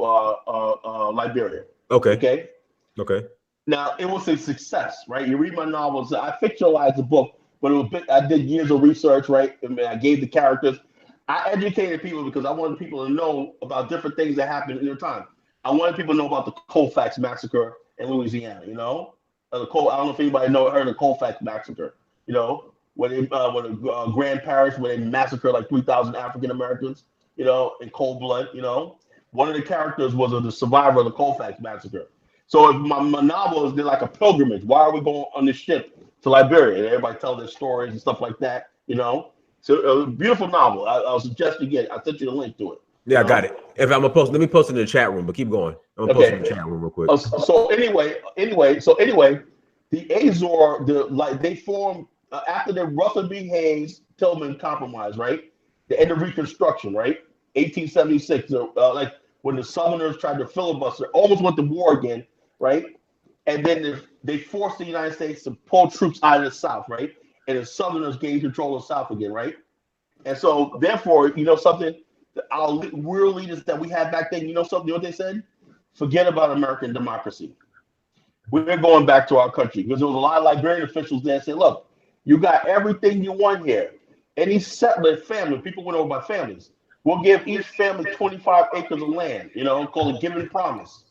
Liberia. Okay. Okay, Okay. now it was a success, right? You read my novels. I fictionalized the book, but I did years of research, right? I mean, I gave the characters. I educated people because I wanted people to know about different things that happened in their time. I wanted people to know about the Colfax massacre in Louisiana. I don't know if anybody heard of the Colfax massacre. When the Grand Parish, where they massacred like 3,000 African Americans. In cold blood. One of the characters was the survivor of the Colfax massacre. So if my novel is like a pilgrimage, why are we going on this ship to Liberia? And everybody tell their stories and stuff like that. So a beautiful novel. I'll suggest you get it. I'll send you the link to it. Yeah, I got it. If I'm gonna post, let me post it in the chat room. But keep going. I'm gonna post it in the Okay. chat room real quick. So anyway, the Azor, they formed after the Russell B. Hayes Tillman Compromise, right? The end of Reconstruction, right? 1876, like when the Southerners tried to filibuster, almost went to war again, right? And then they forced the United States to pull troops out of the South, right? And the Southerners gained control of the South again, right? And so, therefore, something, our real leaders that we had back then, something, what they said? Forget about American democracy. We're going back to our country because there was a lot of Liberian officials there that said, look, you got everything you want here. Any settler family, people went over by families. We'll give each family 25 acres of land, called a given promise.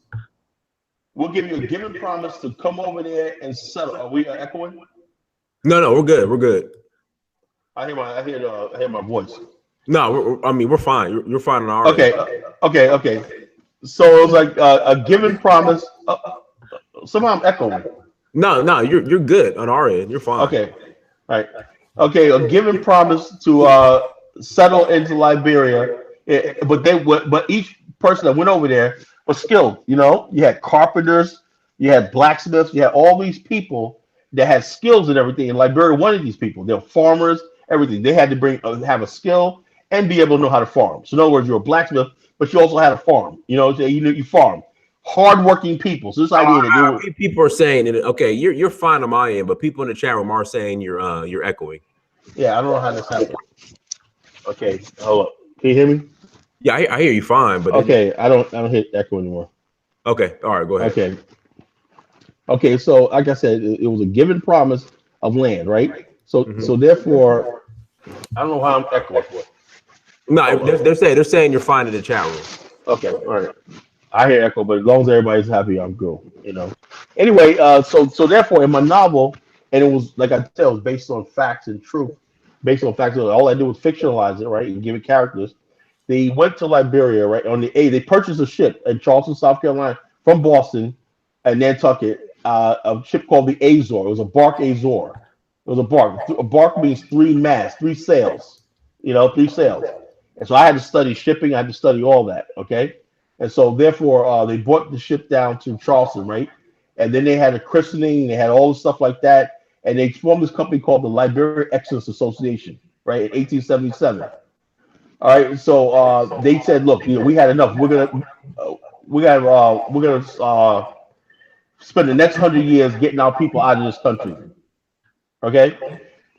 We'll give you a given promise to come over there and settle. Are we echoing? No, we're good. We're good. I hear my voice. No, I mean we're fine. You're fine on our end. Okay, okay. So it was like a given promise. Somehow I'm echoing. No, you're good on our end. You're fine. Okay, all right. Okay, a given promise to settle into Liberia, but each person that went over there was skilled. You know, you had carpenters, you had blacksmiths, you had all these people that had skills and everything. And Liberia wanted these people. They're farmers, everything. They had to have a skill and be able to know how to farm. So in other words, you're a blacksmith, but you also had a farm. You know, so you farm. Hardworking people. So this idea that they were, People are saying that okay, you're fine on my end, but people in the chat room are saying you're echoing. yeah, I don't know how this happened. Okay, hold up. Can you hear me? Yeah, I hear you fine, but Okay, I don't hit echo anymore. okay, all right, go ahead. Okay. Okay, so like I said, it was a given promise of land, right? So Hmm. therefore, I don't know how I'm echoing. No, Hold on. they're saying you're fine in the chat room. Okay, all right. I hear echo, but as long as everybody's happy, I'm good. You know. Anyway, so therefore, in my novel, and it was like I said, it was based on facts and truth, based on facts. All I did was fictionalize it, right, and give it characters. They went to Liberia, right, on the A. They purchased a ship in Charleston, South Carolina, from Boston and Nantucket, a ship called the Azor. It was a bark Azor. It was a bark. A bark means three masts, three sails. You know, three sails. And so I had to study shipping. I had to study all that. Okay. And so therefore, they brought the ship down to Charleston, right? And then they had a christening. They had all the stuff like that. And they formed this company called the Liberia Excellence Association, right, in 1877. All right. So they said, look, we had enough. Uh, we're gonna spend the next 100 years getting our people out of this country. Okay.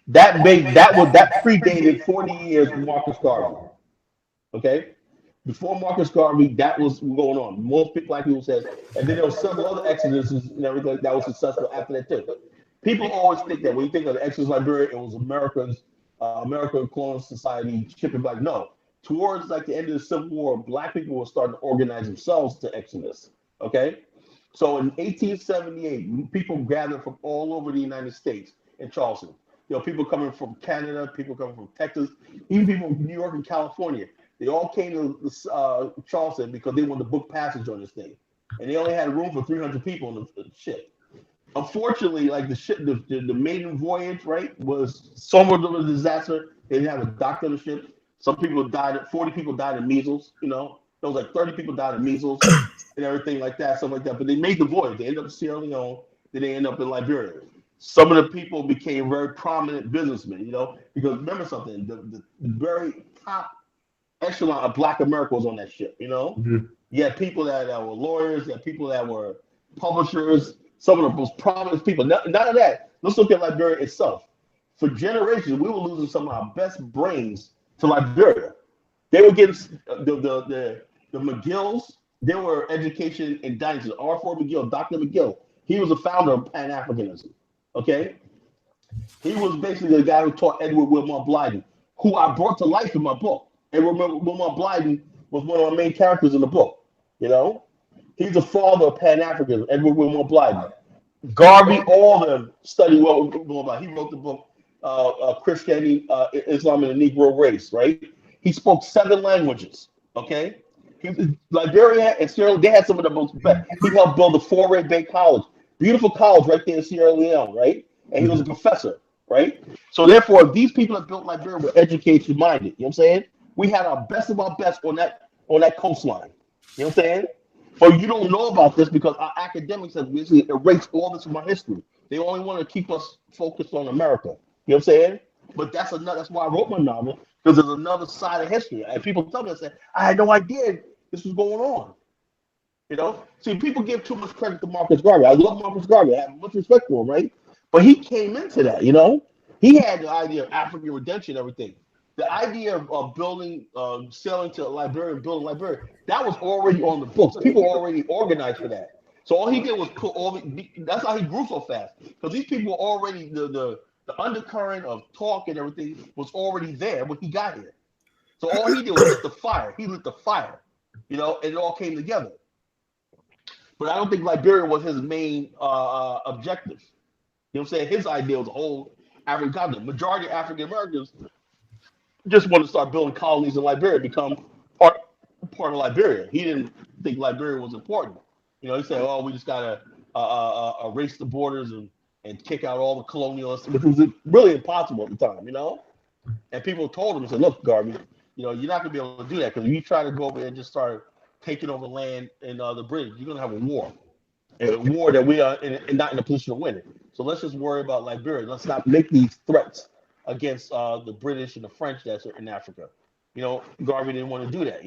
That predated 40 years of Marcus Garvey. Okay. Before Marcus Garvey, that was going on. Most people, like people said, and then there were several other exoduses and everything that was successful after that too. People always think that when you think of the Exodus Liberia, it was American colonial society shipping black. No, towards like the end of the Civil War, black people were starting to organize themselves to Exodus. Okay, so in 1878, people gathered from all over the United States in Charleston. People coming from Canada, people coming from Texas, even people from New York and California. They all came to Charleston because they wanted to book passage on this thing, and they only had room for 300 people on the ship. Unfortunately, like the ship, the maiden voyage, right, was somewhat of a disaster. They didn't have a doctor on the ship. Some people died. 40 people died of measles. There was like 30 people died of measles and everything like that, stuff like that. But they made the voyage. They ended up in Sierra Leone. Then they ended up in Liberia. Some of the people became very prominent businessmen. Because remember something, the very top echelon of Black America was on that ship. Mhm. You had people that were lawyers, you had people that were publishers, some of the most prominent people. None of that. Let's look at Liberia itself. For generations, we were losing some of our best brains to Liberia. They were getting the McGills. They were education and dynasty. R. 4 McGill, Dr. McGill. He was the founder of Pan Africanism. Okay, he was basically the guy who taught Edward Wilmot Blyden, who I brought to life in my book. Edward Wilmot Blyden was one of my main characters in the book. You know, he's the father of Pan Africanism, Edward Wilmot Blyden. Garvey, all of them studied what Wilmot Blyden. He wrote the book Christianity, Islam, and the Negro Race. Right? He spoke 7 languages. Okay. Liberia and Sierra Leone, they had some of the most best. He helped build the Foray Bay College, beautiful college right there in Sierra Leone, right? And he was a professor, right? So therefore, these people that built Liberia were education minded. You know what I'm saying? We had our best of our best on that coastline. You know what I'm saying? But you don't know about this because our academics have basically erased all this from our history. They only want to keep us focused on America. You know what I'm saying? But that's why I wrote my novel, because there's another side of history. And people tell me, I said, I had no idea this was going on. See, people give too much credit to Marcus Garvey. I love Marcus Garvey. I have much respect for him, right? But he came into that. He had the idea of African redemption and everything. The idea of building, sailing to Liberia and building Liberia, that was already on the books. People were already organized for that. So all he did was put that's how he grew so fast. Because these people were already, the undercurrent of talk and everything was already there when he got here. So all he did was lit the fire. He lit the fire, and it all came together. But I don't think Liberia was his main objective. You know what I'm saying? His idea was the whole African continent. Majority of African Americans just want to start building colonies in Liberia, become part of Liberia. He didn't think Liberia was important. He said, "Oh, we just gotta erase the borders and and kick out all the colonialists, which was really impossible at the time, you know. And people told him, said, "Look, Garvey, you're not gonna be able to do that because if you try to go over there and just start taking over land in the British, you're gonna have a war that we are not in a position to win it. So let's just worry about Liberia. Let's not make these threats against the British and the French that's in Africa." Garvey didn't want to do that,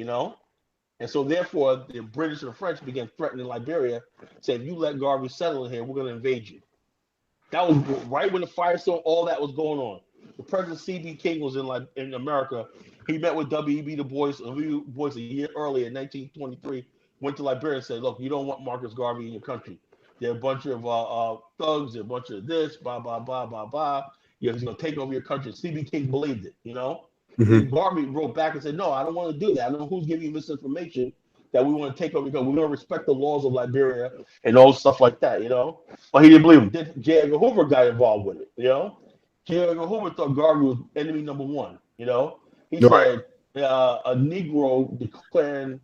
and so therefore the British and the French began threatening Liberia, saying, "If you let Garvey settle in here, we're gonna invade you." That was right when the Firestone, all that was going on. The president C.B. King was in America. He met with W.E.B. Du Bois a year earlier in 1923. Went to Liberia and said, "Look, you don't want Marcus Garvey in your country. They're a bunch of thugs. They're a bunch of this, blah blah blah blah blah. He's gonna take over your country." C.B. King believed it. Mm-hmm. And Garvey wrote back and said, "No, I don't want to do that. I don't know who's giving you misinformation that we want to take over because we're going to respect the laws of Liberia and all stuff like that. But he didn't believe him. Then J. Edgar Hoover got involved with it. J. Edgar Hoover thought Garvey was enemy number one. He Right. said a Negro declaring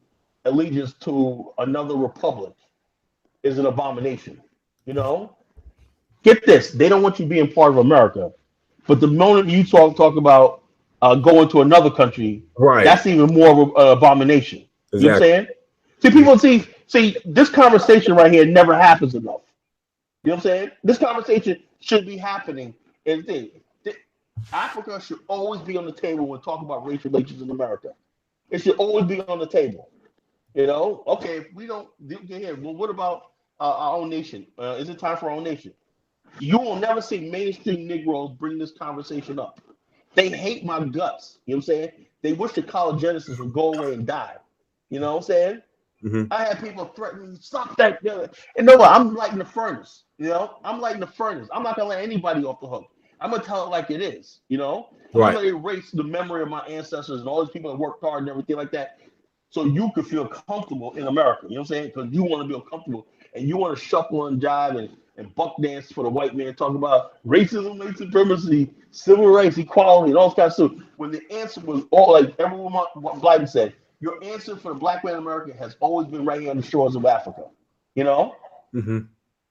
allegiance to another republic is an abomination. You know, get this: they don't want you being part of America, but the moment you talk about going to another country, Right. that's even more of an abomination. You know what I'm Exactly. saying? See, people see this conversation right here never happens enough. You know what I'm saying? This conversation should be happening. And Africa should always be on the table when talking about race relations in America. It should always be on the table. Okay, if we don't get here, well, what about our own nation? Is it time for our own nation? You will never see mainstream Negroes bring this conversation up. They hate my guts. You know what I'm saying? They wish the college Genesis would go away and die. You know what I'm saying? Mm-hmm. I had people threatening me, stop that. And no, I'm lighting the furnace. I'm lighting the furnace. I'm not gonna let anybody off the hook. I'm gonna tell it like it is. I'm Right. gonna erase the memory of my ancestors and all these people that worked hard and everything like that, so you could feel comfortable in America. You know what I'm saying? Because you want to feel comfortable and you want to shuffle and jive and buck dance for the white man, talking about racism, white supremacy, civil rights, equality, and all this kind of stuff. When the answer was all like everyone, what Biden said, your answer for the black man in America has always been right here on the shores of Africa. You know, Mm-hmm.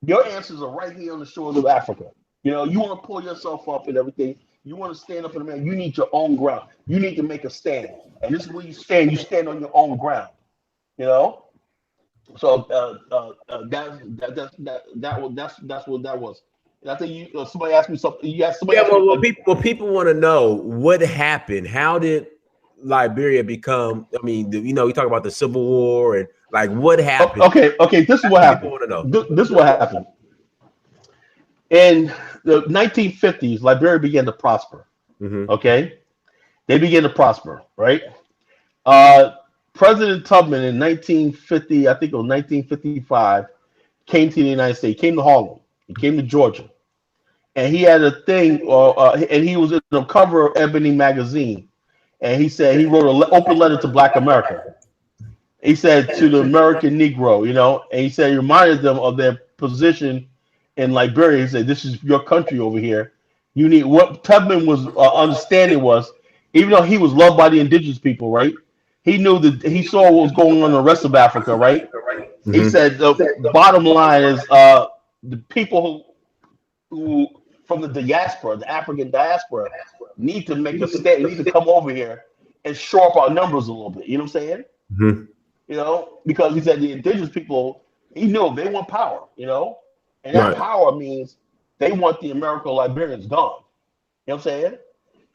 your answers are right here on the shores of Africa. You want to pull yourself up and everything. You want to stand up in the man. You need your own ground. You need to make a stand. And this is where you stand. You stand on your own ground. You know. So that's what that was. And I think somebody asked me something. Somebody Yeah. asked me. Well, people want to know what happened. How did Liberia become? I mean, we talk about the Civil War and like what happened. Okay. This is That's what what people happened. want to know. This is what happened. In the 1950s, Liberia began to prosper. Mm-hmm. Okay, they began to prosper, right? Uh, President Tubman in 1950, I think it was 1955, came to the United States, came to Harlem, he came to Georgia, and he had a thing, and he was in the cover of Ebony magazine, and he said he wrote an open letter to Black America. He said to the American Negro, and he said he reminded them of their position in Liberia. He said, "This is your country over here. You need." What Tubman was understanding was, even though he was loved by the indigenous people, right? He knew that he saw what was going on in the rest of Africa, right? He Mm-hmm. said the bottom line is the people who from the diaspora, the African diaspora, need to make a stand. Need to come over here and shore up our numbers a little bit. You know what I'm saying? Mm-hmm. Because he said the indigenous people, he knew they want power. And that Right. power means they want the American Liberians gone. You know what I'm saying?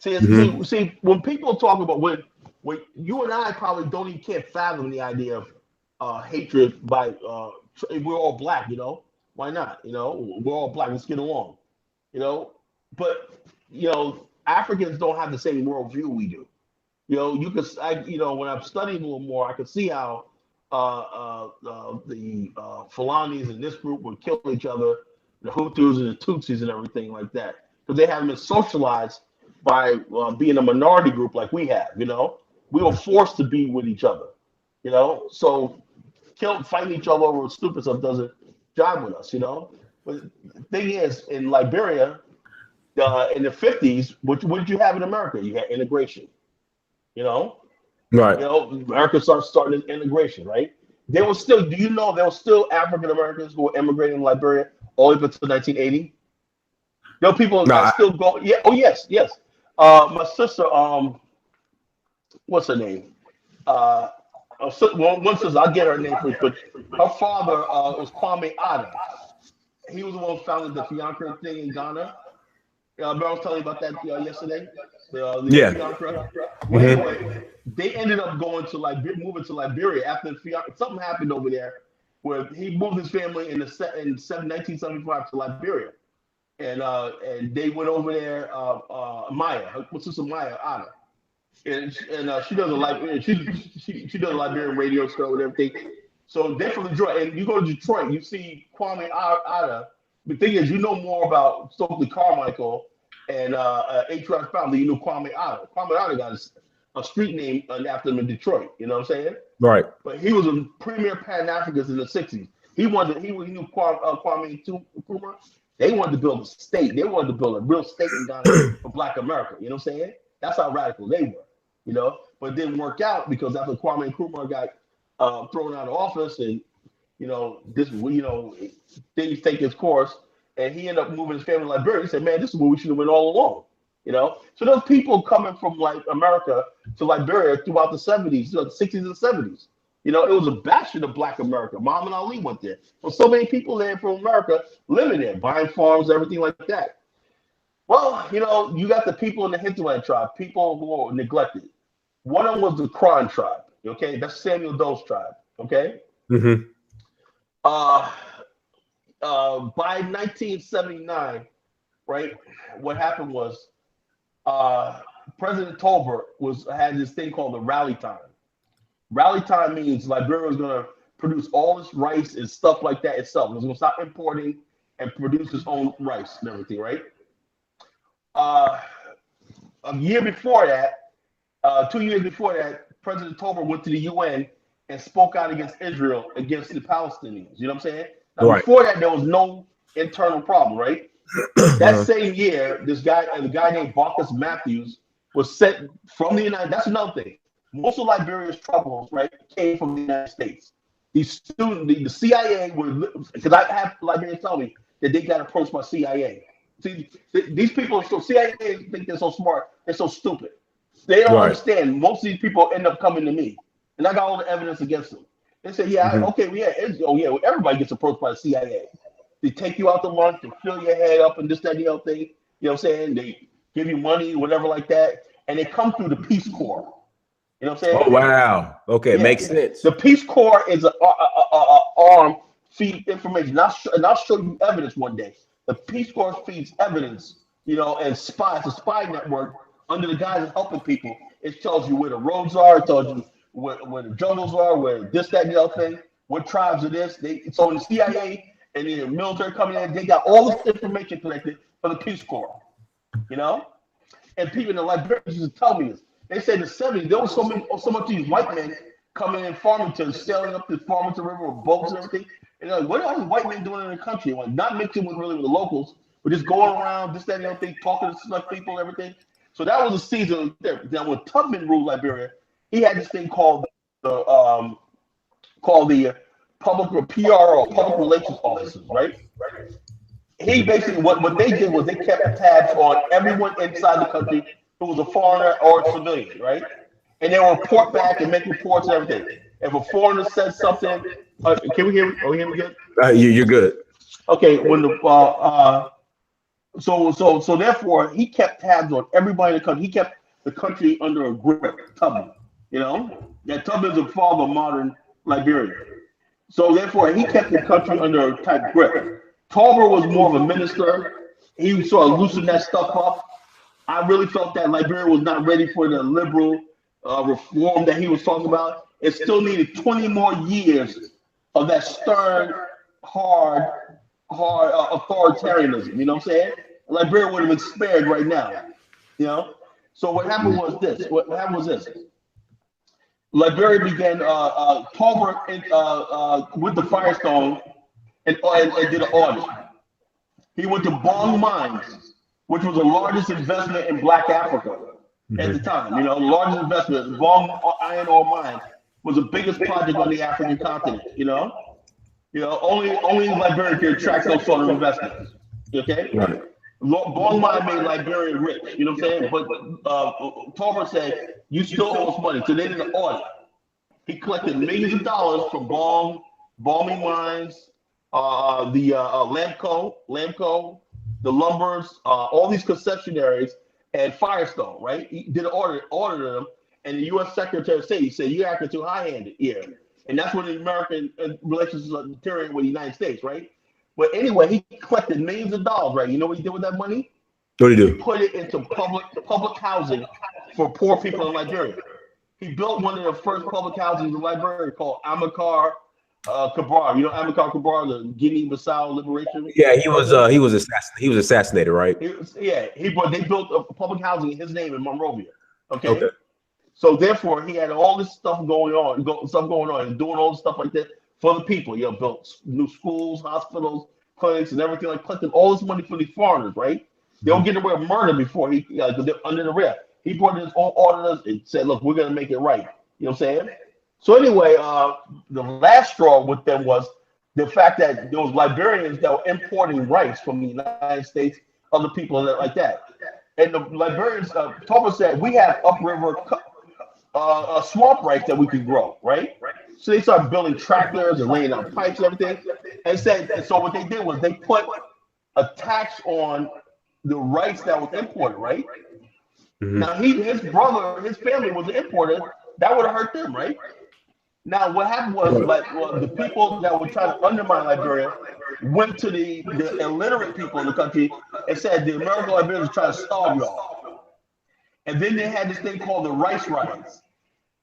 Mm-hmm. See, when people talk about when you and I probably don't even can't fathom the idea of hatred by we're all black. Why not? We're all black. Let's get along. You know, but Africans don't have the same worldview we do. You could, when I'm studying a little more, I could see how the Fulanis in this group would kill each other, the Hutus and the Tutsis and everything like that, because they haven't been socialized by being a minority group like we have. We were forced to be with each other. So fighting each other over stupid stuff doesn't jive with us. But the thing is, in Liberia, in the 50s, what did you have in America? You had integration. You know, Right. America starting integration, right? There was still, do you know there were still African Americans who were immigrating in Liberia all the way up until 1980? There are people No, that still go. Yeah. Oh yes, yes. My sister. What's her name? Uh, one sister. I'll get her name first, but her father was Kwame Ada. He was the one who founded the Fiancre thing in Ghana. Remember I was telling you about that yesterday. The yeah. Fiancre. Well, Hmm. anyway, they ended up going to moving to Liberia after something happened over there, where he moved his family in 1975 to Liberia, and they went over there. Maya, her sister Maya Anna, and she does a she does a Liberian radio show and everything. So they're from Detroit, and you go to Detroit, you see Kwame Ada. The thing is, you know more about Stokely Carmichael and A.T.R. Found than you knew Kwame Ada. Kwame Ada got a street name after him in Detroit. You know what I'm saying? Right. But he was a premier Pan Africanist in the '60s. He knew Kwame Nkrumah. They wanted to build a state. They wanted to build a real state in Ghana for Black America. You know what I'm saying? That's how radical they were. But it didn't work out because after Kwame Nkrumah got thrown out of office, and things take its course, and he ended up moving his family to Liberia. He said, "Man, this is where we should have went all along." So those people coming from like America to Liberia throughout the '70s, the '60s and '70s. It was a bastion of Black America. Muhammad Ali went there. Well, so many people there from America living there, buying farms, everything like that. Well, you got the people in the Hinterland tribe, people who are neglected. One of them was the Kron tribe. Okay, that's Samuel Doe's tribe. Okay, Hmm. uh, by 1979, right? What happened was uh, President Tolbert had this thing called the Rally Time. Rally Time means Liberia was going to produce all this rice and stuff like that itself. It was going to stop importing and produce its own rice and everything, right? Uh, a year before that, 2 years before that, President Tolbert went to the UN and spoke out against Israel, against the Palestinians. You know what I'm saying? Now, Right. before that, there was no internal problem, right? That Uh-huh. same year, a guy named Barkus Matthews was sent from the United. That's another thing. Most of Liberia's troubles, right, came from the United States. The CIA were, because I have Liberians tell me that they got approached by CIA. See, these people, so CIA think they're so smart, they're so stupid. They don't Right. understand. Most of these people end up coming to me, and I got all the evidence against them. They say, "Yeah, Hmm. okay, yeah, well, everybody gets approached by the CIA. They take you out to lunch, they fill your head up, and this, that, and the other thing. You know what I'm saying? They give you money, whatever, like that, and they come through the Peace Corps. You know what I'm Oh saying? wow. Okay, it Yeah, makes sense. the Peace Corps is a arm feed information. And I'll show you evidence one day. The Peace Corps feeds evidence, and spies, a spy network under the guise of helping people. It tells you where the roads are. It tells you where the jungles are, where this, that, and the other thing. What tribes it is. So the CIA and the military coming in, they got all this information collected for the Peace Corps. You know, and people in the Liberians used to tell me this. They said in the '70s there was so much of these white men coming in Farmington, sailing up the Farmington River with boats and everything. And they're like, what are all these white men doing in the country? Like, not mixing with the locals, but just going around, this, that, and the other thing, talking to select people and everything. So that was a season there. Now, when Tubman ruled Liberia, he had this thing called the public PRO, public relations officers, right? He basically what they did was they kept tabs on everyone inside the country who was a foreigner or a civilian, right? And they will report back and make reports and everything. If a foreigner says something, can we hear? Oh, hear me good? You're good. Okay. When the so therefore he kept tabs on everybody in the country. He kept the country under a grip. Tubman, that Tubman is a father of modern Liberia. So therefore, he kept the country under a tight grip. Tolbert was more of a minister. He sort of loosened that stuff up. I really felt that Liberia was not ready for the liberal reform that he was talking about. It still needed 20 more years of that stern, hard, authoritarianism. You know what I'm saying? Liberia would have been spared right now. You know. So what happened was this. What happened was this. Liberia began Tolbert with the Firestone and did an audit. He went to Bong Mines, which was the largest investment in Black Africa at the Hmm. time. The largest investment, Bong Iron Ore Mine, was the biggest project on the African continent. Only Liberia could attract those sort of investments. Okay, Right. Long mind made Liberia rich. You know what I'm saying? But Tolbert said you still owe us money, so they did an audit. He collected millions of dollars from bombing mines, the Lamco, the Lumbers, all these concessionaires, and Firestone. Right? He did an order them, and the U.S. Secretary of State he said you're acting too high-handed here, and that's when the American relations are deteriorating with the United States. Right? But anyway, he collected millions of dollars. Right? You know what he did with that money? What do you He do? put it into public housing for poor people in Liberia. He built one of the first public houses in Liberia called Amilcar Cabral. You know Amilcar Cabral, the Guinea-Bissau liberation Yeah, president. he was assassinated, right? They built a public housing in his name in Monrovia. Okay. Okay, so therefore he had all this stuff going on, and doing all this stuff like that for the people. You know, built new schools, hospitals, clinics, and everything like collecting all this money for these foreigners, right? They don't Mhm. get away with murder before under the rest. He brought his own auditors and said, "Look, we're gonna make it right." You know what I'm saying? So anyway, the last straw with them was the fact that those Liberians that were importing rice from the United States, other people like that, and the Liberians, Thomas said, we have upriver swamp rice that we could grow, right? So they started building tractors and laying out pipes and everything. And so what they did was they put a tax on the rice that was imported, right? Mhm. Now his brother, his family was an importer. That would have hurt them, right? Now what happened was Right. like the people that were trying to undermine Liberia went to the illiterate people in the country and said the American Liberians are trying to starve y'all. And then they had this thing called the rice riots.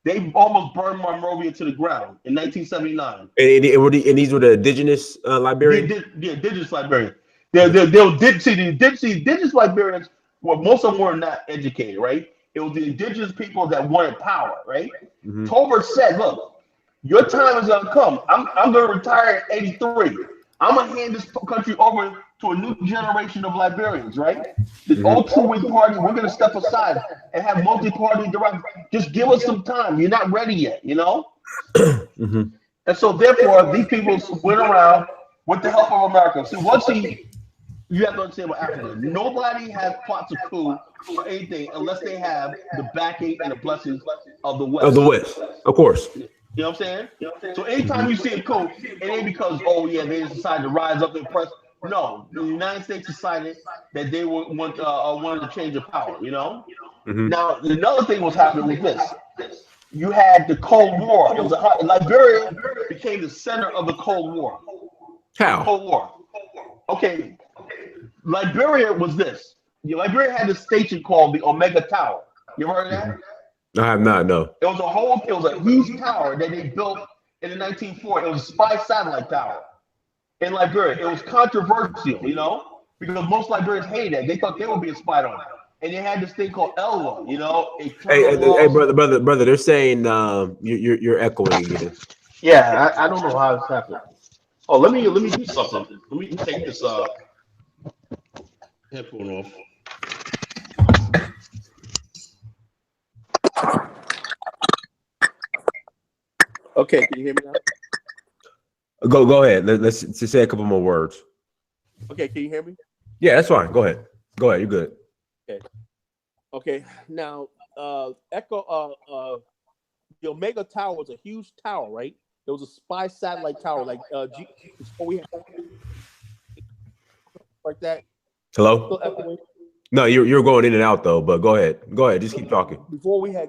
They almost burned Monrovia to the ground in 1979. And these were the indigenous Liberians. The indigenous Liberians. The indigenous Liberians, well, most of them were not educated, right? It was the indigenous people that wanted power, right? Hmm. Tolbert said, look, your time is gonna come. I'm gonna retire at 83. I'm gonna hand this country over to a new generation of Liberians, right? The Hmm. old true wing party, we're gonna step aside and have multi-party direct. Just give us some time. You're not ready yet, you know? Hmm. And so therefore these people went around with the help of America. See, you have to understand what Africa. Nobody has plots a coup or anything unless they have the backing and the blessings of the Of the West. West, of course. You know what I'm saying? So anytime you Hmm. see a coup, it ain't because oh yeah they just decided to rise up and press. No, the United States decided that they wanted to change the power. You know. Hmm. Now another thing was happening with this. You had the Cold War. It was Liberia became the center of the Cold War. The How? Cold War. Okay, Liberia was this. Liberia had this station called the Omega Tower. You ever heard of that? Mhm. I have not. No. It was a huge tower that they built in the 1940s. It was a spy satellite tower in Liberia. It was controversial, because most Liberians hated it. They thought they were being spied on. And they had this thing called Elwa, Hey, internal hey, laws. brother. They're saying you're echoing again. Yeah, I don't know how this happened. Oh, let me do something. Let me take this headphone off. Okay, can you hear me now? Go ahead. Let's just say a couple more words. Okay, can you hear me? Yeah, that's fine. Go ahead. Go ahead. You're good. Okay. Okay. Now, Echo, the Omega Tower was a huge tower, right? It was a spy satellite tower, like before we had like that. Still Hello. echoing. No, you're going in and out though. But go ahead. Go ahead. Just keep talking. Before we had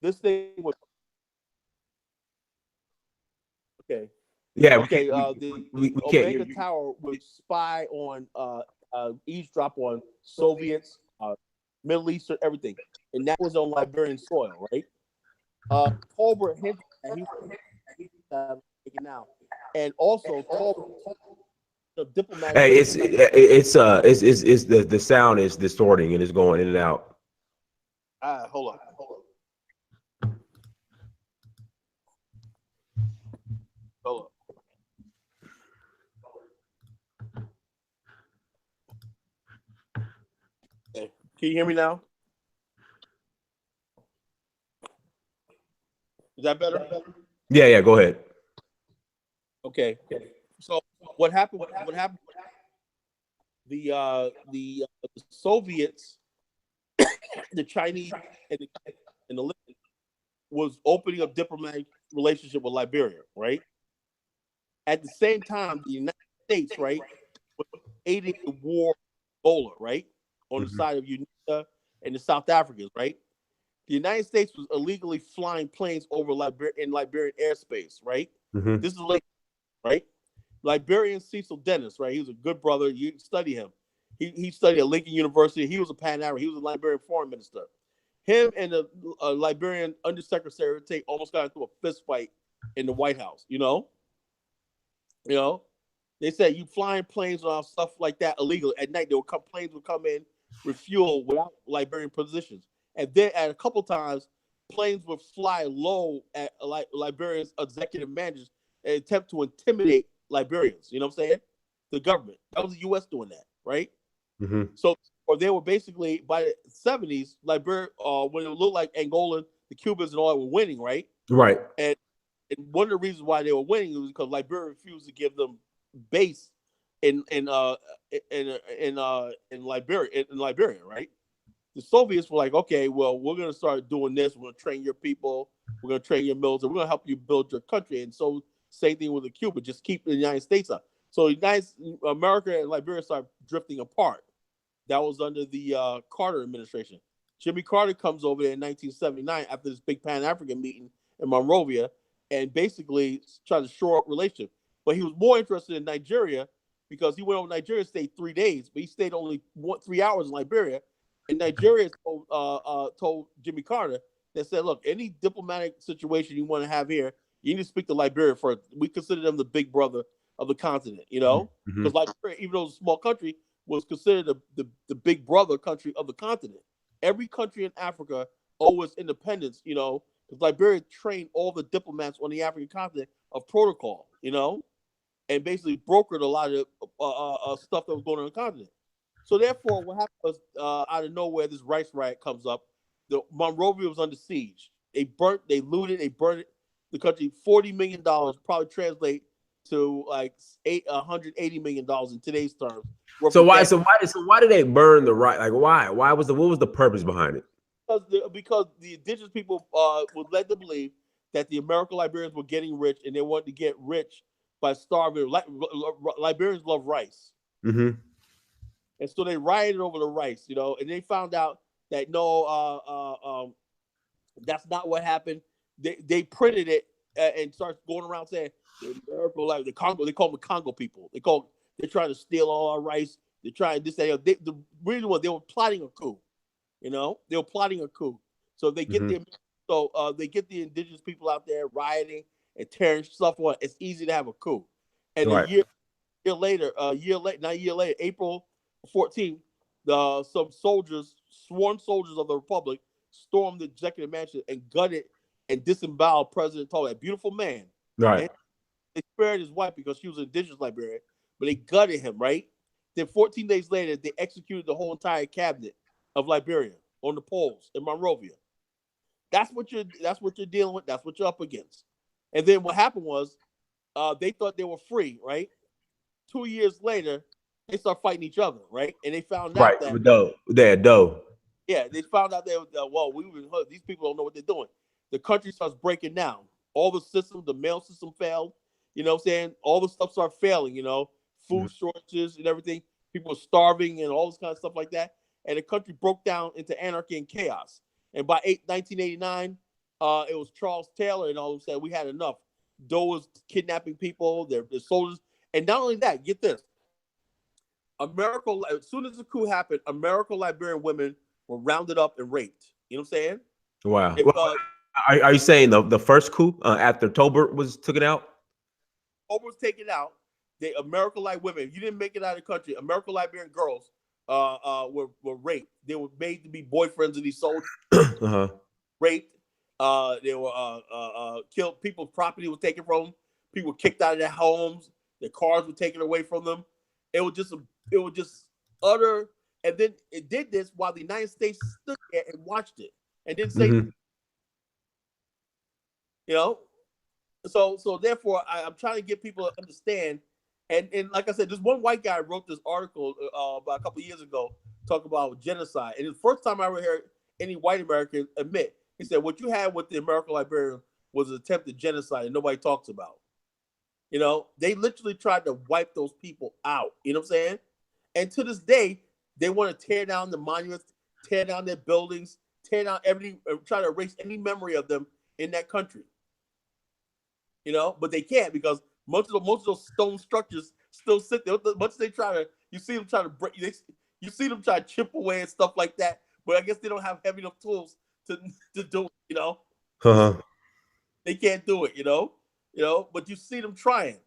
this thing was okay. Yeah, we Okay. can't. The We can't hear Omega you. Tower would spy on, eavesdrop on Soviets, Middle Eastern, everything, and that was on Liberian soil, right? Tolbert hinted that he was taken out, and also Tolbert, the diplomatic Hey, hinted. it's the sound is distorting and it's going in and out. Hold on. Hold on. Okay. Can you hear me now? Is that better? Yeah. Go ahead. Okay. So what happened? What happened? the Soviets, the Chinese, and the Libyan was opening up diplomatic relationship with Liberia, right? At the same time, the United States, right, was aiding the war in Angola, right, on the Hmm. side of UNITA and the South Africans, right. The United States was illegally flying planes over in Liberian airspace, right. Hmm. This is like, right. Liberian Cecil Dennis, right. He was a good brother. You study him. He studied at Lincoln University. He was a Pan Arab. He was a Liberian foreign minister. Him and the Liberian Undersecretary of State almost got into a fist fight in the White House. You know, they said you flying planes and stuff like that illegal at night. There would come planes would come in, refuel without Liberian positions, and then at a couple times, planes would fly low at like Liberia's executive managers and attempt to intimidate Liberians. You know what I'm saying? The government. That was the U.S. doing that, right? Hmm. So, or they were basically by the '70s, Liberia, when it looked like Angola, the Cubans, and all that were winning, right? Right. And one of the reasons why they were winning was because Liberia refused to give them base in in Liberia, right? The Soviets were like, okay, well, we're gonna start doing this. We're gonna train your people. We're gonna train your military. We're gonna help you build your country. And so, same thing with the Cuba. Just keep the United States up. So, America and Liberia started drifting apart. That was under the Carter administration. Jimmy Carter comes over there in 1979 after this big Pan African meeting in Monrovia and basically trying to shore up relations. But he was more interested in Nigeria because he went over to Nigeria, stayed 3 days, but he stayed only 3 hours in Liberia. And Nigeria told Jimmy Carter, they said, look, any diplomatic situation you want to have here, you need to speak to Liberia first. We consider them the big brother of the continent, Hmm. because Liberia, even though it's a small country, was considered the big brother country of the continent. Every country in Africa owes its independence, because Liberia trained all the diplomats on the African continent of protocol, and basically brokered a lot of stuff that was going on in the continent. So therefore, what happened was out of nowhere, this rice riot comes up. The Monrovia was under siege. They looted, they burned the country. $40 million probably translate to like $180 million in today's terms worth So of why? damage. So why did they burn the right? Like why? Why was the what was the purpose behind it? Because the indigenous people was led to believe that the American Liberians were getting rich and they wanted to get rich by starving. Liberians love rice. Hmm. And so they rioted over the rice, and they found out that no, that's not what happened. They printed it and started going around saying the American, like the Congo, they call them the Congo people. They're trying to steal all our rice. They're trying this. The reason was they were plotting a coup. They were plotting a coup. So Hmm. they get the indigenous people out there rioting and tearing stuff on. It's easy to have a coup. And Right. not a year later, April 14th, some soldiers, sworn soldiers of the Republic, stormed the executive mansion and gutted and disemboweled President Toll, a beautiful man. Right. And they spared his wife because she was an indigenous Liberian, but they gutted him, right? Then 14 days later, they executed the whole entire cabinet of Liberia on the polls in Monrovia. That's what you're dealing with. That's what you're up against. And then what happened was they thought they were free, right? 2 years later, they start fighting each other, right? And they found Right. out that With dough. They had dough. yeah, they found out that well, we were these people don't know what they're doing. The country starts breaking down. All the systems, the mail system failed. You know what I'm saying? All the stuff started failing. Mhm. Food shortages and everything. People were starving and all this kind of stuff like that. And the country broke down into anarchy and chaos. And by 1989, it was Charles Taylor and all of them said we had enough. Doe was kidnapping people. They're soldiers. And not only that, get this: America, as soon as the coup happened, American Liberian women were rounded up and raped. You know what I'm saying? Wow. If Well, are you saying the first coup after Tolbert was took it out? Oprah was taken out, the American Liberian women, if you didn't make it out of the country, American Liberian girls were raped. They were made to be boyfriends of these soldiers, Uh-huh. raped. They were killed. People's property was taken from them. People were kicked out of their homes. Their cars were taken away from them. It was just utter. And then it did this while the United States stood there and watched it and didn't say, Hmm. you know. So therefore, I'm trying to get people to understand And like I said, this one white guy wrote this article about a couple of years ago talking about genocide. And it's the first time I ever heard any white American admit. He said, what you had with the American Liberia was an attempted genocide and nobody talks about. They literally tried to wipe those people out. You know what I'm saying? And to this day, they want to tear down the monuments, tear down their buildings, tear down everything, try to erase any memory of them in that country. But they can't because most of those stone structures still sit there. Once they try to, you see them try to break, you see them try to chip away and stuff like that. But I guess they don't have heavy enough tools to do it. Uh-huh. They can't do it. But you see them trying.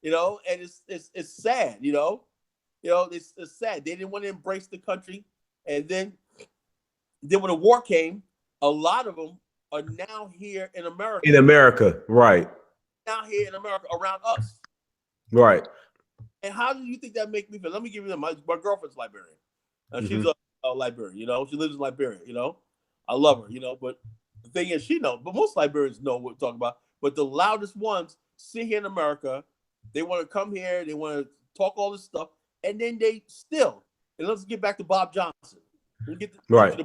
And it's sad. It's sad. They didn't want to embrace the country, and then when the war came, a lot of them are now here in America. In America, right? Now here in America around us. Right. And how do you think that make me feel? Let me give you them. My girlfriend's Liberian. She's a Liberian, She lives in Liberia, I love her, But the thing is, she knows. But most Liberians know what we're talking about. But the loudest ones sit here in America. They want to come here. They want to talk all this stuff. And then they still. And let's get back to Bob Johnson. Right.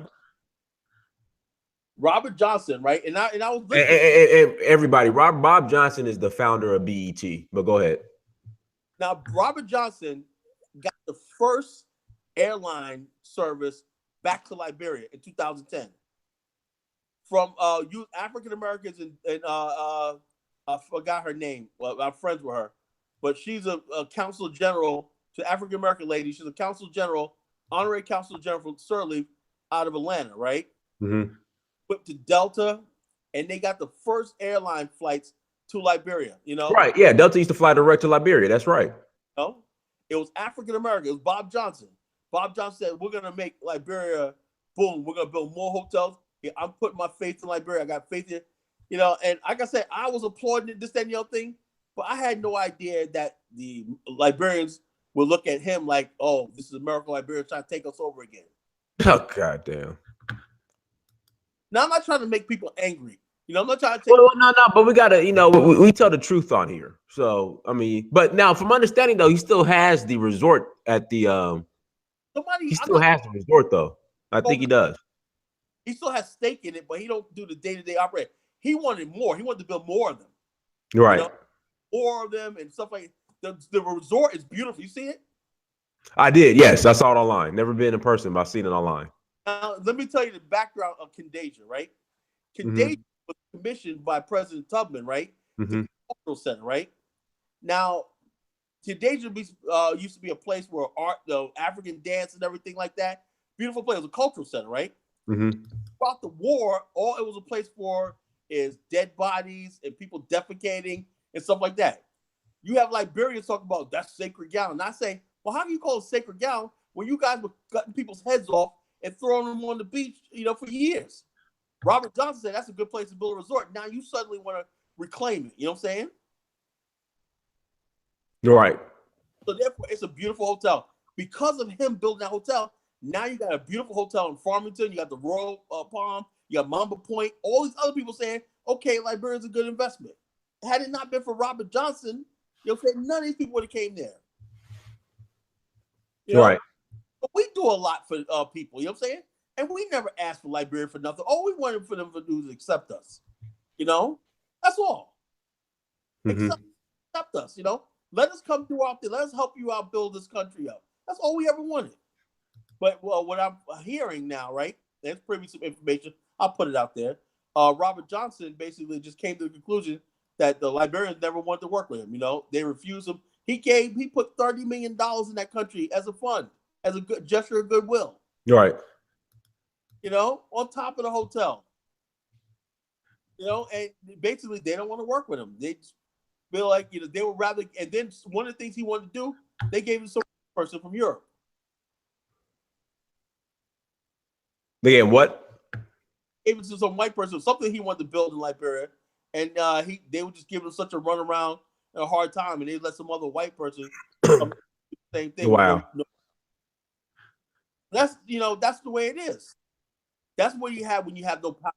Robert Johnson, right? And I was listening. And everybody, Bob Johnson is the founder of BET. But go ahead. Now, Robert Johnson got the first airline service back to Liberia in 2010 from African Americans and I forgot her name. Well, I'm friends with her, but she's a consul general to African American lady. She's a consul general, honorary consul general from Sirleaf out of Atlanta, right? Mm-hmm. Went to Delta, and they got the first airline flights to Liberia. Right? Yeah, Delta used to fly direct to Liberia. That's right. It was African American. It was Bob Johnson. Bob Johnson said, "We're gonna make Liberia boom. We're gonna build more hotels. Yeah, I'm putting my faith in Liberia. I got faith in, And like I said, I was applauding this, that, and the other thing, but I had no idea that the Liberians would look at him like, "Oh, this is American Liberia trying to take us over again." Oh, goddamn. Now I'm not trying to make people angry. I'm not trying to take. Well, no, but we gotta, we tell the truth on here. So I mean, but now from understanding though, he still has the resort at the he still has the resort though. I think he does. He still has stake in it, but he don't do the day-to-day operate. He wanted more. He wanted to build more of them. Right. More of them and stuff like that. The resort is beautiful. You see it? I did. Yes, I saw it online. Never been in person, but I've seen it online. Now, let me tell you the background of Kendasia, right? Kendasia was commissioned by President Tubman, right? The cultural center, right? Now, Kendasia used to be a place where art, African dance and everything like that. Beautiful place. It was a cultural center, right? Throughout the war, all it was a place for is dead bodies and people defecating and stuff like that. You have Liberians talking about that's sacred ground. And I say, well, how do you call it sacred ground when you guys were cutting people's heads off and throwing them on the beach, for years? Robert Johnson said that's a good place to build a resort. Now you suddenly want to reclaim it. You know what I'm saying? You're right. So therefore, it's a beautiful hotel. Because of him building that hotel, now you got a beautiful hotel in Farmington. You got the Royal Palm. You got Mamba Point. All these other people saying, okay, Liberia's a good investment. Had it not been for Robert Johnson, none of these people would have came there. Right. But we do a lot for people, you know what I'm saying? And we never asked for Liberia for nothing. All we wanted for them to do is accept us. That's all. Accept us, Let us come through out there. Let us help you out build this country up. That's all we ever wanted. But what I'm hearing now, right? There's probably some information. I'll put it out there. Robert Johnson basically just came to the conclusion that the Liberians never wanted to work with him. They refused him. He put $30 million in that country as a fund, as a good gesture of goodwill. Right. On top of the hotel. And basically they don't want to work with him. They just feel like, they would rather, and then one of the things he wanted to do, they gave him some person from Europe. They gave what? Gave it to some white person, something he wanted to build in Liberia. And they would just give him such a runaround and a hard time, and they let some other white person do the same thing. Wow. That's the way it is. That's what you have when you have no power.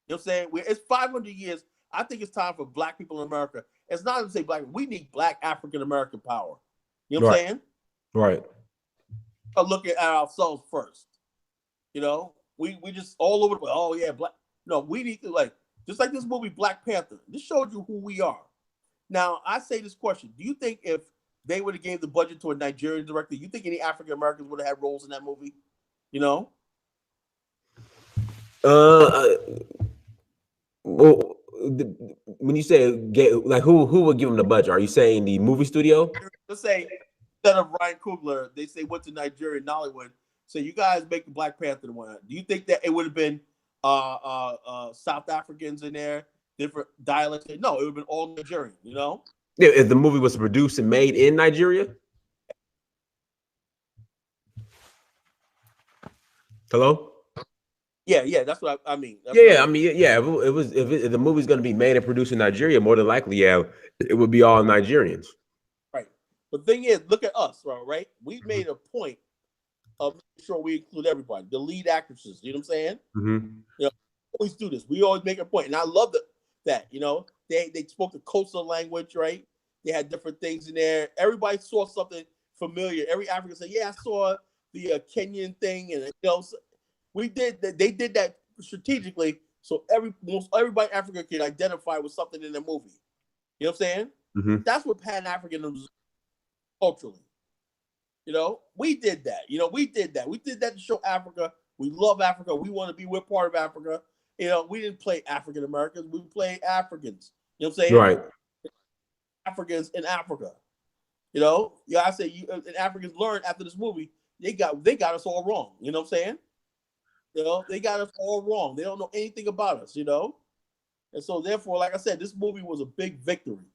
You know what I'm saying? It's 500 years. I think it's time for Black people in America It's not to say black. We need black African American power. You know what I'm Right. saying? Right. Looking at ourselves first. You know, we just all over the place. Oh yeah, black. No, we need to like just like this movie Black Panther. This showed you who we are. Now I say this question: do you think if they would have gave the budget to a Nigerian director, you think any African Americans would have had roles in that movie? You know? Uh, well, when you say like who would give them the budget? Are you saying the movie studio? Let's say instead of Ryan Coogler, they say went to Nigeria, Nollywood. So you guys make the Black Panther the one. Do you think that it would have been South Africans in there, different dialects? No, it would have been all Nigerian. You know? Yeah, if the movie was produced and made in Nigeria. Hello. Yeah, that's what I mean. I mean, yeah. If the movie's going to be made and produced in Nigeria, more than likely, yeah, it would be all Nigerians. Right. But the thing is, look at us, right? We made a point of making sure we include everybody, the lead actresses. You know what I'm saying? Mm-hmm. You know, always do this. We always make a point, and I love that. You know, they spoke the coastal language, right? They had different things in there. Everybody saw something familiar. Every African said, "Yeah, I saw the Kenyan thing," and you know, we did that. They did that strategically, so everybody in Africa can identify with something in the movie. You know what I'm saying? Mm-hmm. That's what Pan Africanism is culturally. You know, we did that. We did that. We did that to show Africa. We love Africa. We want to be. We're part of Africa. You know, we didn't play African Americans. We played Africans. You know what I'm saying? Right. Africans in Africa. You know, I say and Africans learned after this movie. They got us all wrong. You know what I'm saying? You know, they got us all wrong. They don't know anything about us. You know, and so therefore, like I said, this movie was a big victory.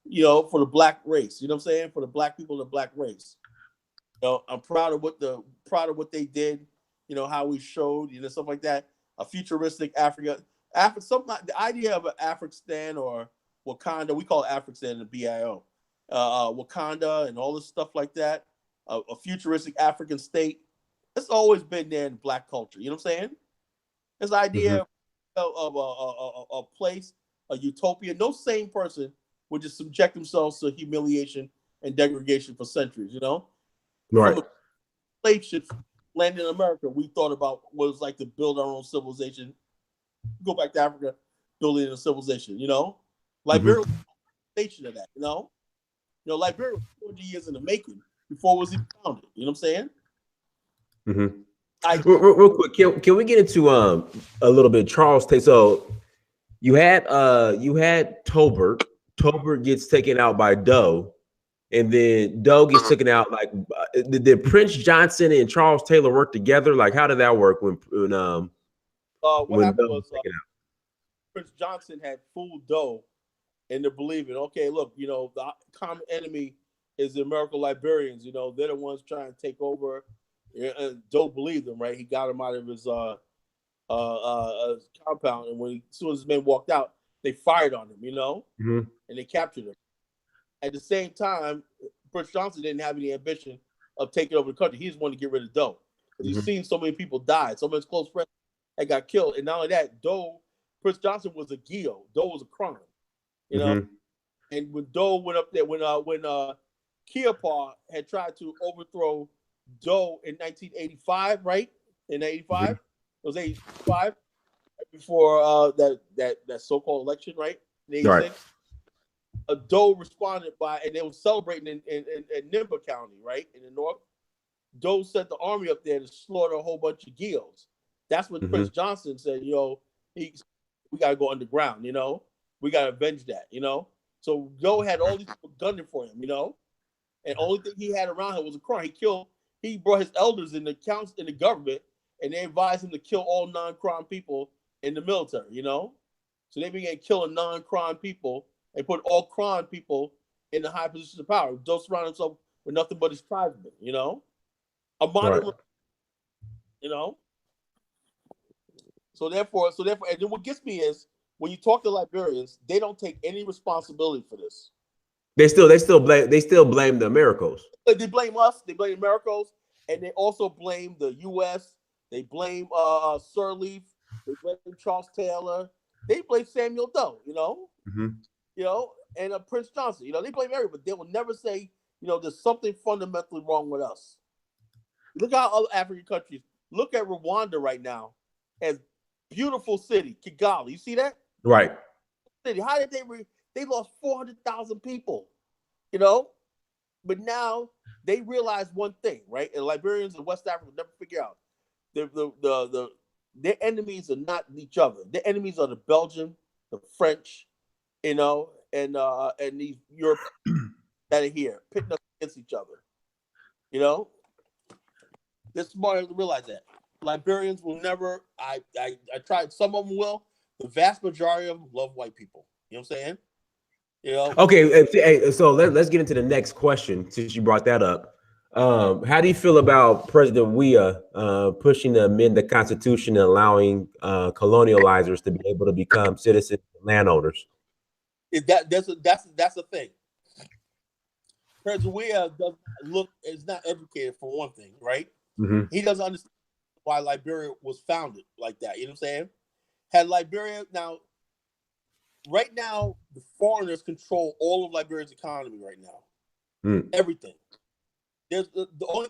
You know, for the black race. You know what I'm saying? For the black people, the black race. You know, I'm proud of what they did. You know, how we showed, stuff like that. A futuristic Africa, the idea of an Afghanistan or Wakanda, we call it Afghanistan in the BIO, Wakanda and all this stuff like that. A futuristic African state. It's always been there in black culture. You know what I'm saying? This idea of a place, a utopia. No sane person would just subject themselves to humiliation and degradation for centuries. You know. Right. From slave ships landed in America, we thought about what it was like to build our own civilization. Go back to Africa, building a civilization. You know, Liberia was a nation of that. You know, Liberia was 40 years in the making before it was even founded. You know what I'm saying? Mm-hmm. Real quick, can we get into a little bit Charles Taylor? So you had Tolbert. Tolbert gets taken out by Doe. And then Doe gets taken out. Like, did Prince Johnson and Charles Taylor work together? Like, how did that work when what happened was Prince Johnson had fooled Doe into believing, okay, look, the common enemy is the American Liberians. You know, they're the ones trying to take over. And Doe believed him, right? He got him out of his compound, and as soon as his men walked out, they fired on him. And they captured him. At the same time, Prince Johnson didn't have any ambition of taking over the country. He just wanted to get rid of Doe. Because he's seen so many people die. So many close friends that got killed. And not only that, Prince Johnson was a Geo. Doe was a crime. You know? And when Doe went up there, when Keopar had tried to overthrow Doe in 1985, right? In 85? It was 85 before that so-called election, right? In 86. Right. Doe responded and they were celebrating in Nimba County, right, in the north. Doe sent the army up there to slaughter a whole bunch of Geos. That's what Prince Johnson said. We got to go underground. We got to avenge that. So Doe had all these people gunning for him. And only thing he had around him was a crime. He brought his elders in the counts in the government, and they advised him to kill all non-crime people in the military. So they began killing non-crime people. And put all crime people in the high positions of power. Don't surround himself with nothing but his tribesmen, a modern, right. So therefore, and then what gets me is when you talk to Liberians, they don't take any responsibility for this. They still blame the Americans. They blame us. They blame Americans, and they also blame the U.S. They blame Sirleaf. They blame Charles Taylor. They blame Samuel Doe. and Prince Johnson. They blame everybody, but they will never say, there's something fundamentally wrong with us. Look at other African countries. Look at Rwanda right now, as beautiful city, Kigali. You see that? Right. City. How did they lost 400,000 people, you know? But now they realize one thing, right? And Liberians in West Africa will never figure out. Their enemies are not each other. Their enemies are the Belgian, the French, and these Europeans that are here, pitting us against each other. They're smart to realize that. Liberians will never. I tried. Some of them will. The vast majority of them love white people. You know what I'm saying? Okay, so let's get into the next question since you brought that up. How do you feel about President Weah pushing to amend the Constitution and allowing colonializers to be able to become citizens and landowners? That's the thing. President Weah is not educated for one thing, right? Mm-hmm. He doesn't understand why Liberia was founded like that. You know what I'm saying? Had Liberia right now, the foreigners control all of Liberia's economy right now. Everything. There's the only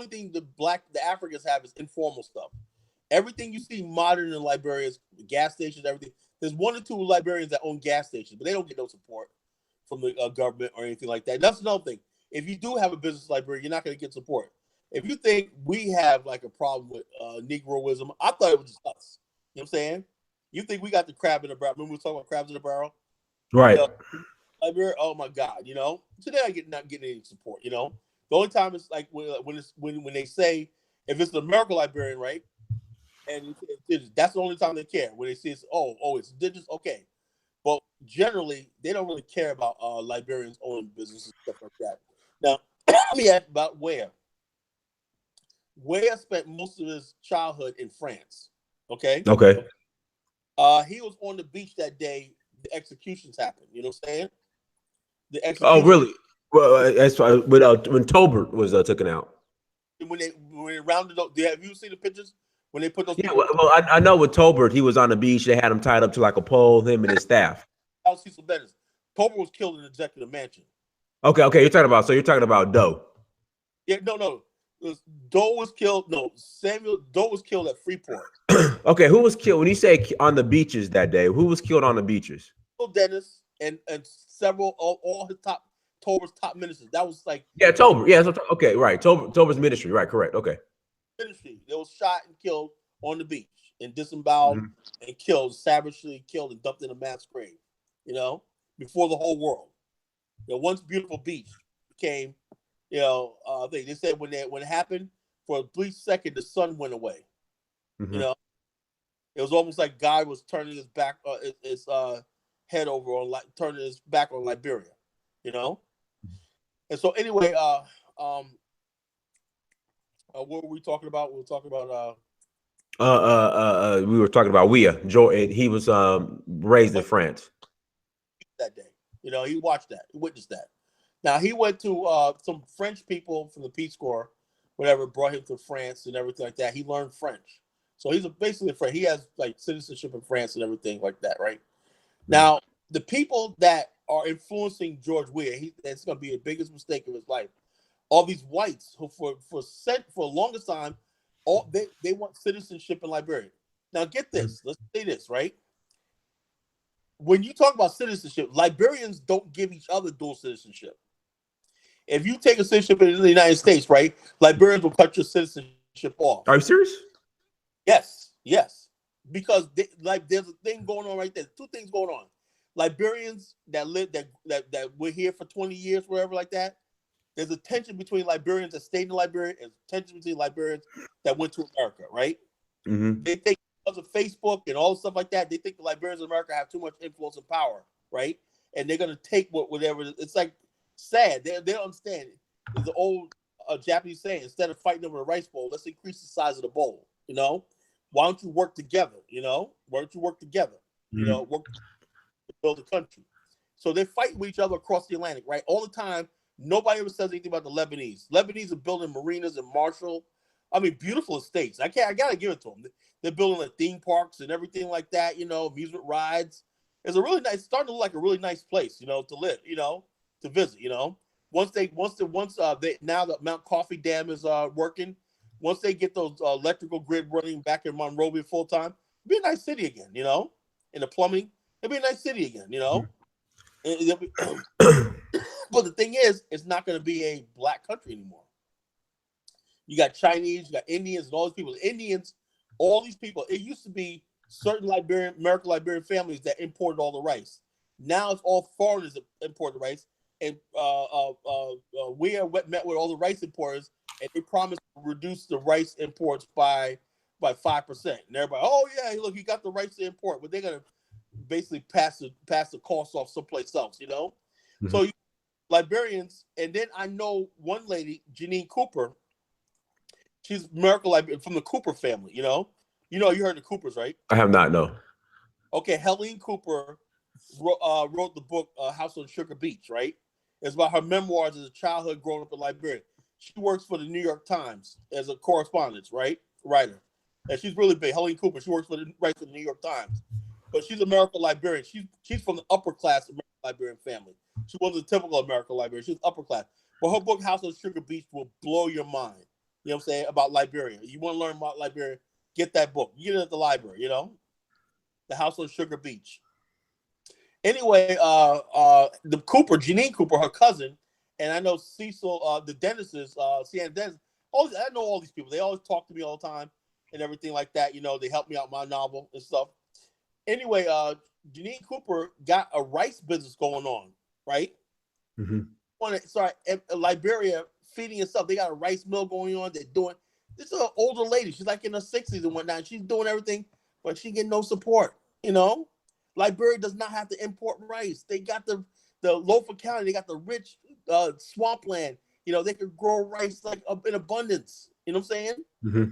thing the Africans have is informal stuff. Everything you see modern in Liberia is gas stations, everything. There's 1 or 2 Liberians that own gas stations, but they don't get no support from the government or anything like that. That's another thing. If you do have a business in Liberia, you're not going to get support. If you think we have like a problem with Negroism, I thought it was just us. You know what I'm saying? You think we got the crab in the barrel? Remember we were talking about crabs in the barrel? Right. Liberia, oh my God, today I not getting any support. The only time it's like when they say if it's an American Liberian, right? And that's the only time they care. When they see it's it's indigenous, okay. But generally, they don't really care about Liberians owning businesses and stuff like that. Now, let me ask about Weah. Weah spent most of his childhood in France. Okay. Okay. He was on the beach that day. The executions happened. You know what I'm saying? Oh, really? Well, that's why when Tolbert was taken out. When they rounded up, have you seen the pictures when they put those? Yeah. Well, I know with Tolbert, he was on the beach. They had him tied up to like a pole. Him and his staff. I'll see some better. Tolbert was killed in the executive mansion. Okay. You're talking about Doe. Yeah. No. Doe was killed. No, Doe was killed at Freeport. Okay, who was killed when you say on the beaches that day? Who was killed on the beaches? Dennis and several all his Tolbert's top ministers. That was like Tolbert. Yeah, okay, right. Tolbert's ministry, right? Correct. Okay. Ministry. They was shot and killed on the beach and disemboweled and killed, savagely killed and dumped in a mass grave. Before the whole world. Once beautiful beach became. They said when it happened, for a brief second, the sun went away. Mm-hmm. It was almost like God was turning his back, his head over on, turning his back on Liberia. And so anyway, what were we talking about? We were talking about we were talking about Weah. He was raised in France. That day, he watched that, he witnessed that. Now he went to some French people from the Peace Corps, whatever, brought him to France and everything like that. He learned French, so he's basically a French. He has like citizenship in France and everything like that, right? Now the people that are influencing George Weah, that's going to be the biggest mistake of his life. All these whites who for the longest time, they want citizenship in Liberia. Now get this, let's say this, right? When you talk about citizenship, Liberians don't give each other dual citizenship. If you take a citizenship in the United States, right, Liberians will cut your citizenship off. Are you serious? Yes. Because there's a thing going on right there. 2 things going on. Liberians that were here for 20 years, wherever like that. There's a tension between Liberians that stayed in Liberia and tension between Liberians that went to America, right? Mm-hmm. They think because of Facebook and all stuff like that, they think the Liberians in America have too much influence and power, right? And they're gonna take whatever. It's like sad. They don't understand it. There's an old Japanese saying: instead of fighting over the rice bowl, let's increase the size of the bowl. Why don't you work together? Why don't you work together? Mm-hmm. Work to build a country. So they fight with each other across the Atlantic, right? All the time. Nobody ever says anything about the Lebanese. Lebanese are building marinas in Marshall. I mean, beautiful estates. I gotta give it to them. They're building like theme parks and everything like that. Amusement rides. It's a really nice, starting to look like a really nice place, to live, to visit, Once they now the Mount Coffee Dam is working, once they get those electrical grid running back in Monrovia full time, it'll be a nice city again, In the plumbing, it'll be a nice city again, But the thing is, it's not going to be a black country anymore. You got Chinese, you got Indians, and all these people. Indians, all these people. It used to be certain American Liberian families that imported all the rice. Now it's all foreigners that import the rice. And we met with all the rice importers, and they promised to reduce the rice imports by 5%. And everybody, oh yeah, look, you got the rice to import, but they're gonna basically pass the cost off someplace else, Mm-hmm. So Liberians, and then I know one lady, Janine Cooper. She's American Liberian from the Cooper family, you heard the Coopers, right? I have not, no. Okay, Helene Cooper wrote the book House on Sugar Beach, right? It's about her memoirs as a childhood growing up in Liberia. She works for the New York Times as a correspondent, right? Writer. And she's really big. Helene Cooper, she works for the New York Times. But she's American Liberian. She's from the upper class American Liberian family. She wasn't a typical American Liberian. She's upper class. But her book, House on Sugar Beach, will blow your mind. You know what I'm saying? About Liberia. You want to learn about Liberia, get that book. You get it at the library, The House on Sugar Beach. Anyway, the Cooper, Janine Cooper, her cousin, and I know Cecil, the dentist, Sienna Dennis. I know all these people. They always talk to me all the time and everything like that. They help me out my novel and stuff. Anyway, Janine Cooper got a rice business going on, right? Mm-hmm. Liberia feeding itself. They got a rice mill going on. They're doing. This is an older lady. She's like in her 60s and whatnot. She's doing everything, but she get no support. Liberia does not have to import rice. They got the Lofa County. They got the rich swampland. They could grow rice like in abundance. You know what I'm saying? Mm-hmm.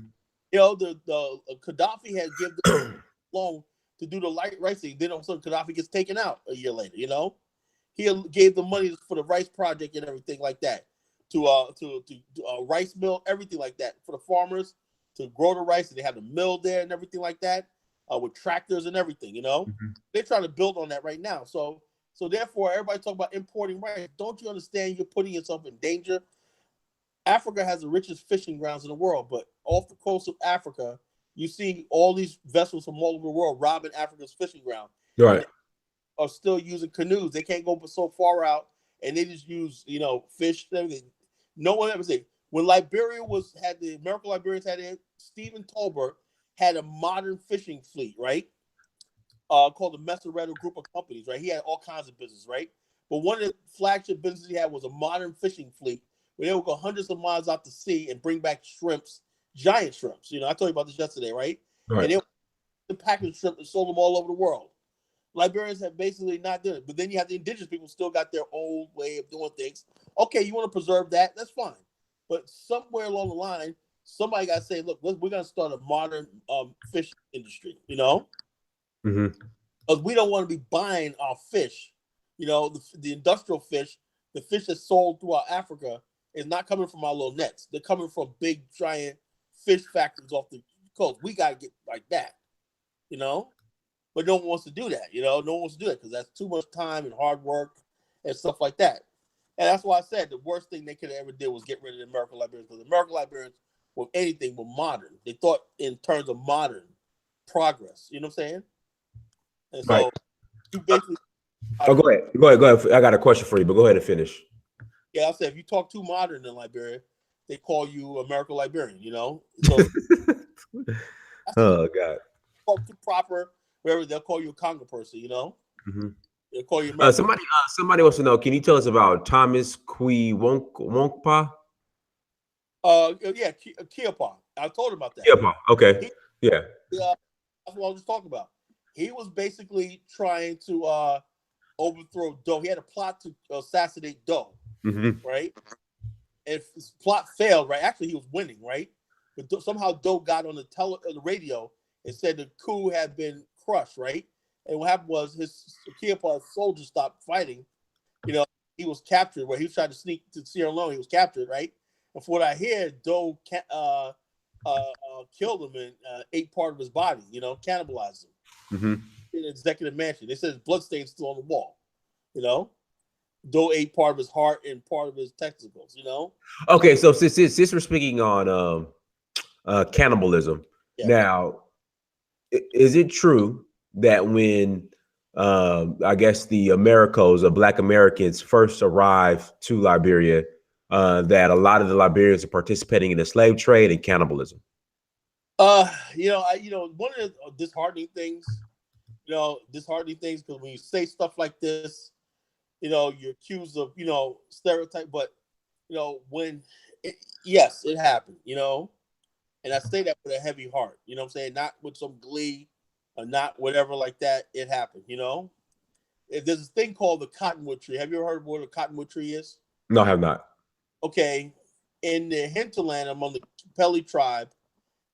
The Gaddafi had given them loan to do the rice thing. Then all of a sudden Gaddafi gets taken out a year later. He gave the money for the rice project and everything like that to rice mill, everything like that for the farmers to grow the rice. And they have the mill there and everything like that. With tractors and everything, Mm-hmm. They're trying to build on that right now. So therefore, everybody talk about importing rice. Don't you understand you're putting yourself in danger? Africa has the richest fishing grounds in the world, but off the coast of Africa, you see all these vessels from all over the world robbing Africa's fishing ground. Right. Are still using canoes. They can't go so far out, and they just use, fish and everything. No one ever said when Liberia had the American Liberians had it. Stephen Tolbert had a modern fishing fleet, right? Called the Messeretto Group of Companies, right? He had all kinds of business, right? But one of the flagship businesses he had was a modern fishing fleet where they would go hundreds of miles out to sea and bring back shrimps, giant shrimps. I told you about this yesterday, right? Right. And they would package shrimp and sold them all over the world. Liberians have basically not done it. But then you have the indigenous people still got their old way of doing things. Okay, you want to preserve that? That's fine. But somewhere along the line, somebody got to say, look, we're going to start a modern fish industry, Mm-hmm. Because we don't want to be buying our fish, the industrial fish, the fish that's sold throughout Africa is not coming from our little nets. They're coming from big, giant fish factories off the coast. We got to get like that, But no one wants to do that, No one wants to do that because that's too much time and hard work and stuff like that. And that's why I said the worst thing they could have ever did was get rid of the American Liberians because the American Liberians with anything but modern. They thought in terms of modern progress. You know what I'm saying? And so Right. you basically Go ahead. I got a question for you, but go ahead and finish. Yeah, I said if you talk too modern in Liberia, they call you American Liberian, So Oh God. talk too proper, wherever they'll call you a Congo person, Mm-hmm. They'll call you American. Somebody wants to know, can you tell us about Thomas Wonkpa? Yeah, Kiapa. I told him about that. Kiapa. Okay. Yeah. That's what I was just talking about. He was basically trying to overthrow Doe. He had a plot to assassinate Doe, Mm-hmm. right? If his plot failed, right? Actually, he was winning, right? But somehow Doe got on the radio and said the coup had been crushed, right? And what happened was his Kiapa's soldiers stopped fighting. He was captured. Where he was trying to sneak to Sierra Leone, he was captured, right? And from what I hear, Doe killed him and ate part of his body, cannibalized him. Mm-hmm. in the executive mansion. They said his bloodstain's still on the wall. You know, Doe ate part of his heart and part of his testicles. You know. Okay, so since we're speaking on cannibalism, Yeah. now is it true that when I guess the Americos or Black Americans first arrived to Liberia, that a lot of the Liberians are participating in the slave trade and cannibalism? One of the disheartening things, because when you say stuff like this, you're accused of, stereotype, but, when, yes, it happened, and I say that with a heavy heart, you know what I'm saying? Not with some glee or not whatever like that. It happened, There's this thing called the cottonwood tree. Have you ever heard of what a cottonwood tree is? No, I have not. Okay. In the hinterland among the Pelly tribe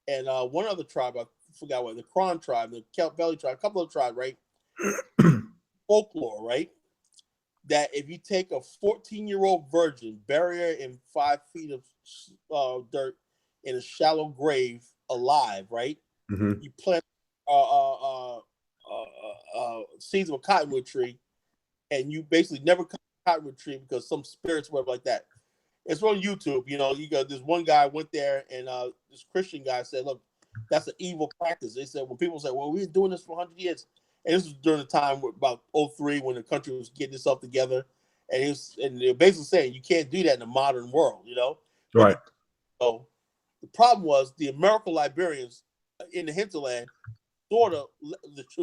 and one other tribe, I forgot what, the Kron tribe, the Pelly tribe, a couple of tribes, right? Folklore, right? That if you take a 14-year-old virgin, bury her in 5 feet of dirt in a shallow grave alive, right? Mm-hmm. You plant seeds of a cottonwood tree, and you basically never cut a cottonwood tree because some spirits, whatever like that. It's on YouTube. You got this one guy went there, and this Christian guy said, "Look, that's an evil practice." They said when people say, "Well, we've been doing this for 100 years," and this was during the time about 2003 when the country was getting itself together, and they're basically saying you can't do that in the modern world, Right. So the problem was the American Liberians in the hinterland sort of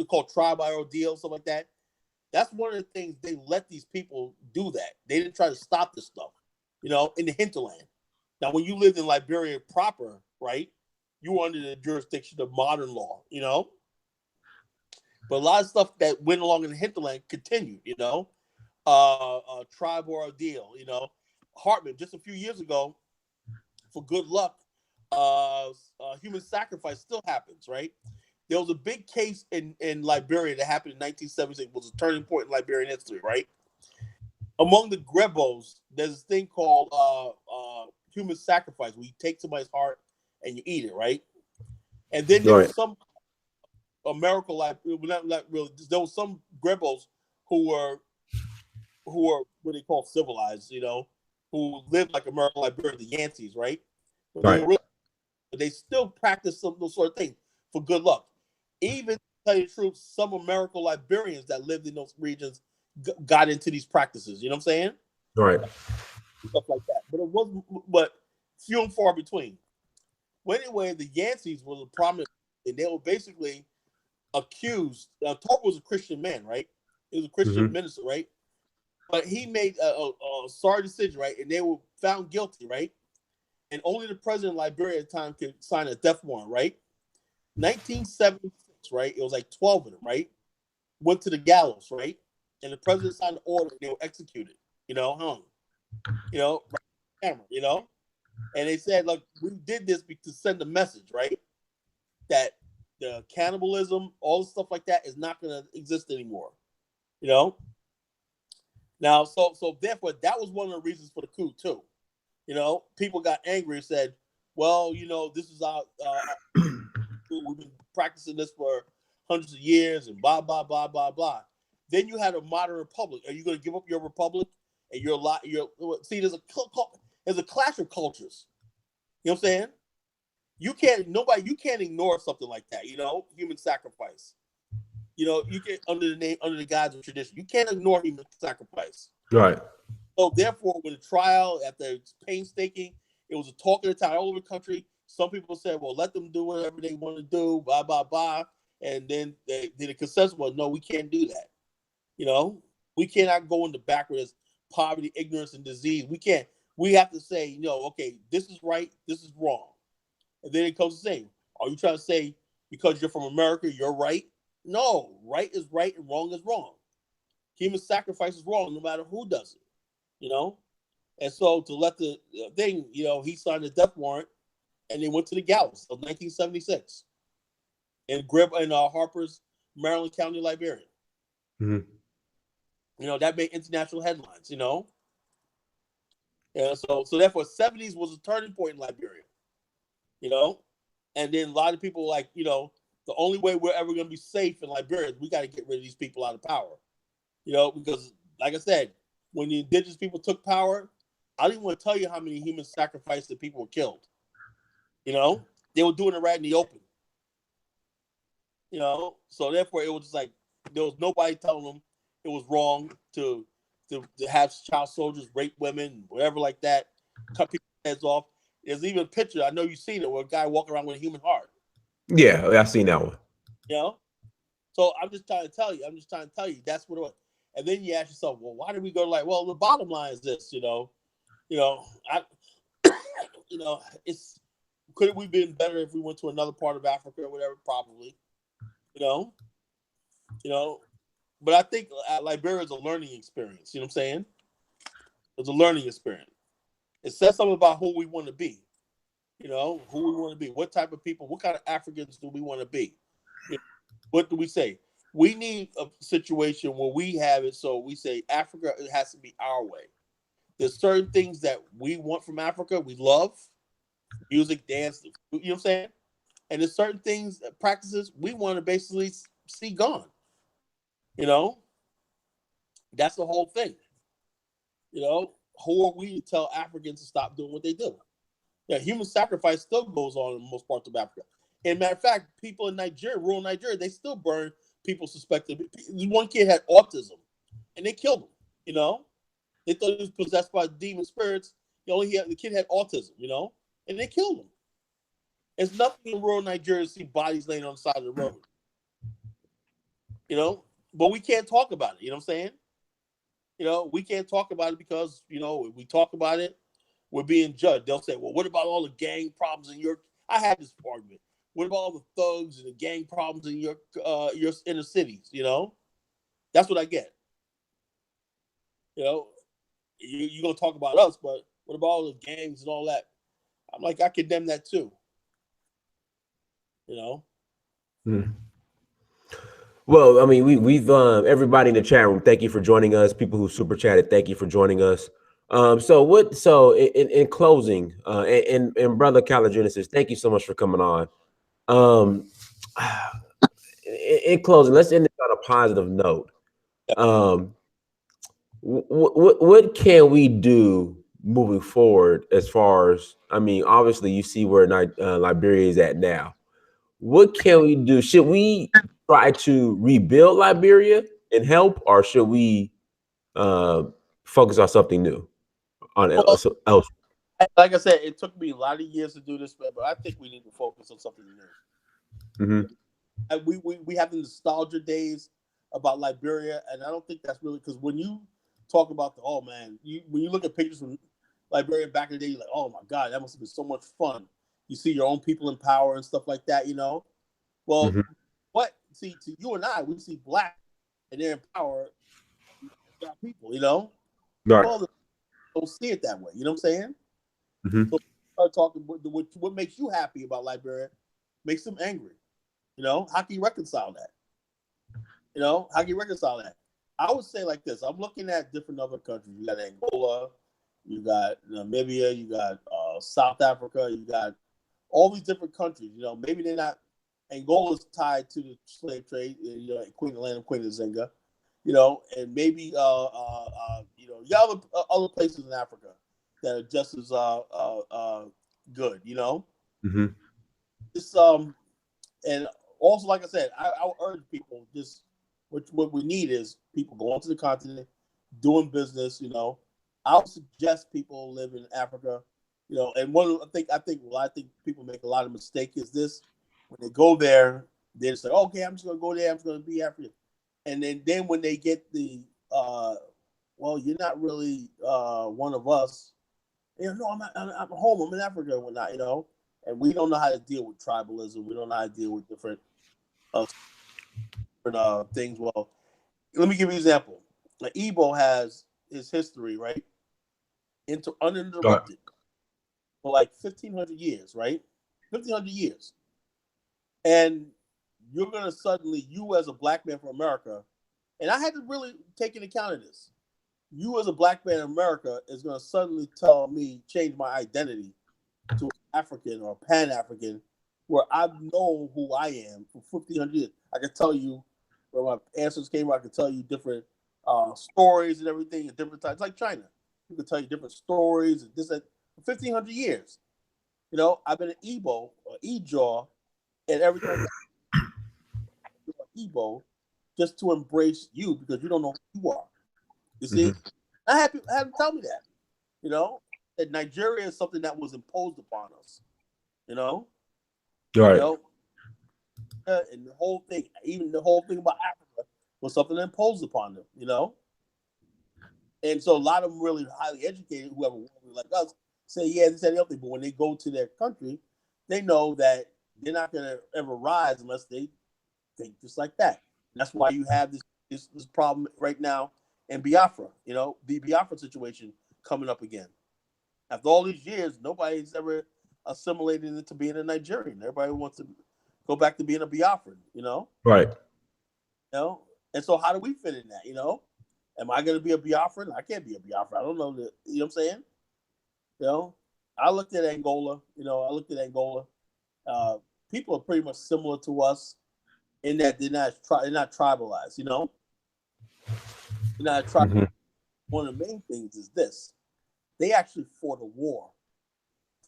called tribe by ordeal, something like that. That's one of the things they let these people do that. They didn't try to stop this stuff, in the hinterland. Now, when you lived in Liberia proper, right, you were under the jurisdiction of modern law, But a lot of stuff that went along in the hinterland continued, tribe or ordeal, Hartman, just a few years ago, for good luck, human sacrifice still happens, right? There was a big case in Liberia that happened in 1976. It was a turning point in Liberian history, right? Among the Grebos, there's this thing called human sacrifice, where you take somebody's heart and you eat it, right? And then there Right. was some not really. There was some Grebos who were what they call civilized, who lived like American Liberia, the Yankees, right? But Right. they still practice some those sort of things for good luck. Even to tell you the truth, some American Liberians that lived in those regions got into these practices. You know what I'm saying? Right. Stuff like that. But few and far between. Well, anyway, the Yankees was a prominent, and they were basically accused. Talk was a Christian man, right? He was a Christian minister, right? But he made a sorry decision, right? And they were found guilty, right? And only the president of Liberia at the time could sign a death warrant, right? 1976, right? It was like 12 of them, right? Went to the gallows, right? And the president signed the order, and they were executed, hung, right on camera, And they said, look, we did this to send a message, right? That the cannibalism, all the stuff like that is not going to exist anymore, Now, so therefore, that was one of the reasons for the coup too. People got angry and said, well, this is our we've been practicing this for hundreds of years and blah, blah, blah, blah, blah. Then you had a modern republic. Are you going to give up your republic? And see, there's a clash of cultures. You know what I'm saying? You can't ignore something like that, human sacrifice. You get under the guise of tradition. You can't ignore human sacrifice. Right. So therefore, when the trial, after painstaking, it was a talk of the town all over the country. Some people said, well, let them do whatever they want to do, blah, blah, blah. And then the consensus was, no, we can't do that. We cannot go into backwards poverty, ignorance, and disease. We have to say, okay, this is right, this is wrong. And then it comes to saying, are you trying to say because you're from America, you're right? No, right is right and wrong is wrong. Human sacrifice is wrong no matter who does it, And so to let the thing, he signed a death warrant and they went to the gallows of 1976 in Harper's, Maryland County, Liberia. Mm-hmm. That made international headlines, And so therefore 70s was a turning point in Liberia, And then a lot of people the only way we're ever going to be safe in Liberia is we got to get rid of these people out of power. You know, because like I said, when the indigenous people took power, I don't even want to tell you how many human sacrifices that people were killed. You know, they were doing it right in the open. You know, so therefore it was just like there was nobody telling them it was wrong to have child soldiers rape women, whatever like that, cut people's heads off. There's even a picture, I know you've seen it, where a guy walking around with a human heart. Yeah, I seen that one. You know? So I'm just trying to tell you, that's what it was. And then you ask yourself, well, why did we go like, well, the bottom line is this, I it's could we been better if we went to another part of Africa or whatever? Probably. You know, you know, but I think Liberia is a learning experience. You know what I'm saying? It's a learning experience. It says something about who we want to be. You know, who we want to be. What type of people? What kind of Africans do we want to be? You know, what do we say? We need a situation where we have it. So we say Africa, it has to be our way. There's certain things that we want from Africa. We love music, dance. You know what I'm saying? And there's certain things, practices we want to basically see gone. You know, that's the whole thing. You know, who are we to tell Africans to stop doing what they do? Yeah, human sacrifice still goes on in most parts of Africa. And matter of fact, people in Nigeria, rural Nigeria, they still burn people suspected. One kid had autism, and they killed him. You know, they thought he was possessed by demon spirits. The kid had autism. You know, and they killed him. It's nothing in rural Nigeria to see bodies laying on the side of the road. You know, but we can't talk about it. You know what I'm saying? You know, we can't talk about it because, if we talk about it, we're being judged. They'll say, well, what about all the gang problems in your... I had this argument. What about all the thugs and the gang problems in your inner cities, you know? That's what I get. You know, you're going to talk about us, but what about all the gangs and all that? I'm like, I condemn that too. You know? Hmm. Well, I mean, we've everybody in the chat room, thank you for joining us. People who super chatted, thank you for joining us. So in closing, and brother Caligenesis, thank you so much for coming on. In closing, let's end this on a positive note. What can we do moving forward as far as, I mean, obviously you see where Liberia is at now. What can we do? Should we try to rebuild Liberia and help, or should we focus on something new, on Well, else? like I said, it took me a lot of years to do this, but I think we need to focus on something new. Mm-hmm. And we have the nostalgia days about Liberia, and I don't think that's really, because when you talk about when you look at pictures from Liberia back in the day, you're like, oh my God, that must have been so much fun. You see your own people in power and stuff like that, you know. Well, to you and I, we see black and they're in power, black people, you know. Right. Well, don't see it that way. You know what I'm saying? Mm-hmm. So start talking what makes you happy about Liberia makes them angry. You know, how can you reconcile that? You know, how can you reconcile that? I would say like this. I'm looking at different other countries. You got Angola, you got Namibia, you got South Africa, you got all these different countries. You know, maybe they're not. Angola's tied to the slave trade. You know, Land of Queen Nzinga. You know, and maybe you got other places in Africa that are just as good. You know, Mm-hmm. it's and also, like I said, I would urge people just what we need is people going to the continent, doing business. You know, I would suggest people live in Africa. You know, and I think people make a lot of mistake is this: when they go there, they just say, "Okay, I'm just going to go there. I'm just going to be African," and then when they get the well, you're not really one of us. You know, no, I'm not. I'm home. I'm in Africa and whatnot. You know, and we don't know how to deal with tribalism. We don't know how to deal with different things. Well, let me give you an example. Igbo has his history, right? Uninterrupted for like 1,500 years, right? 1,500 years. And you're going to suddenly, you as a black man from America, and I had to really take into account of this. You as a black man in America is going to suddenly tell me, change my identity to African or Pan-African where I know who I am for 1,500 years. I can tell you where my ancestors came from. I can tell you different stories and everything at different times. Like China, you can tell you different stories and this and for 1,500 years. You know, I've been an Igbo or Ijaw, and every time you're an Igbo, just to embrace you because you don't know who you are. You see, Mm-hmm. I had them tell me that. You know, that Nigeria is something that was imposed upon us. You know, you Right. know, and the whole thing, even the whole thing about Africa, was something imposed upon them. You know, and so a lot of them really highly educated, whoever like us, say yeah, this and the other thing. But when they go to their country, they know that they're not going to ever rise unless they think just like that. And that's why you have this problem right now in Biafra. You know, the Biafra situation coming up again. After all these years, nobody's ever assimilated into being a Nigerian. Everybody wants to go back to being a Biafran. Right. You know. And so, how do we fit in that? You know, am I going to be a Biafran? I can't be a Biafran. I don't know. You know what I'm saying? You know, I looked at Angola. You know, I looked at Angola. Uh, People are pretty much similar to us in that they're not tribalized. You know, they're not tribal. Mm-hmm. One of the main things is this: they actually fought a war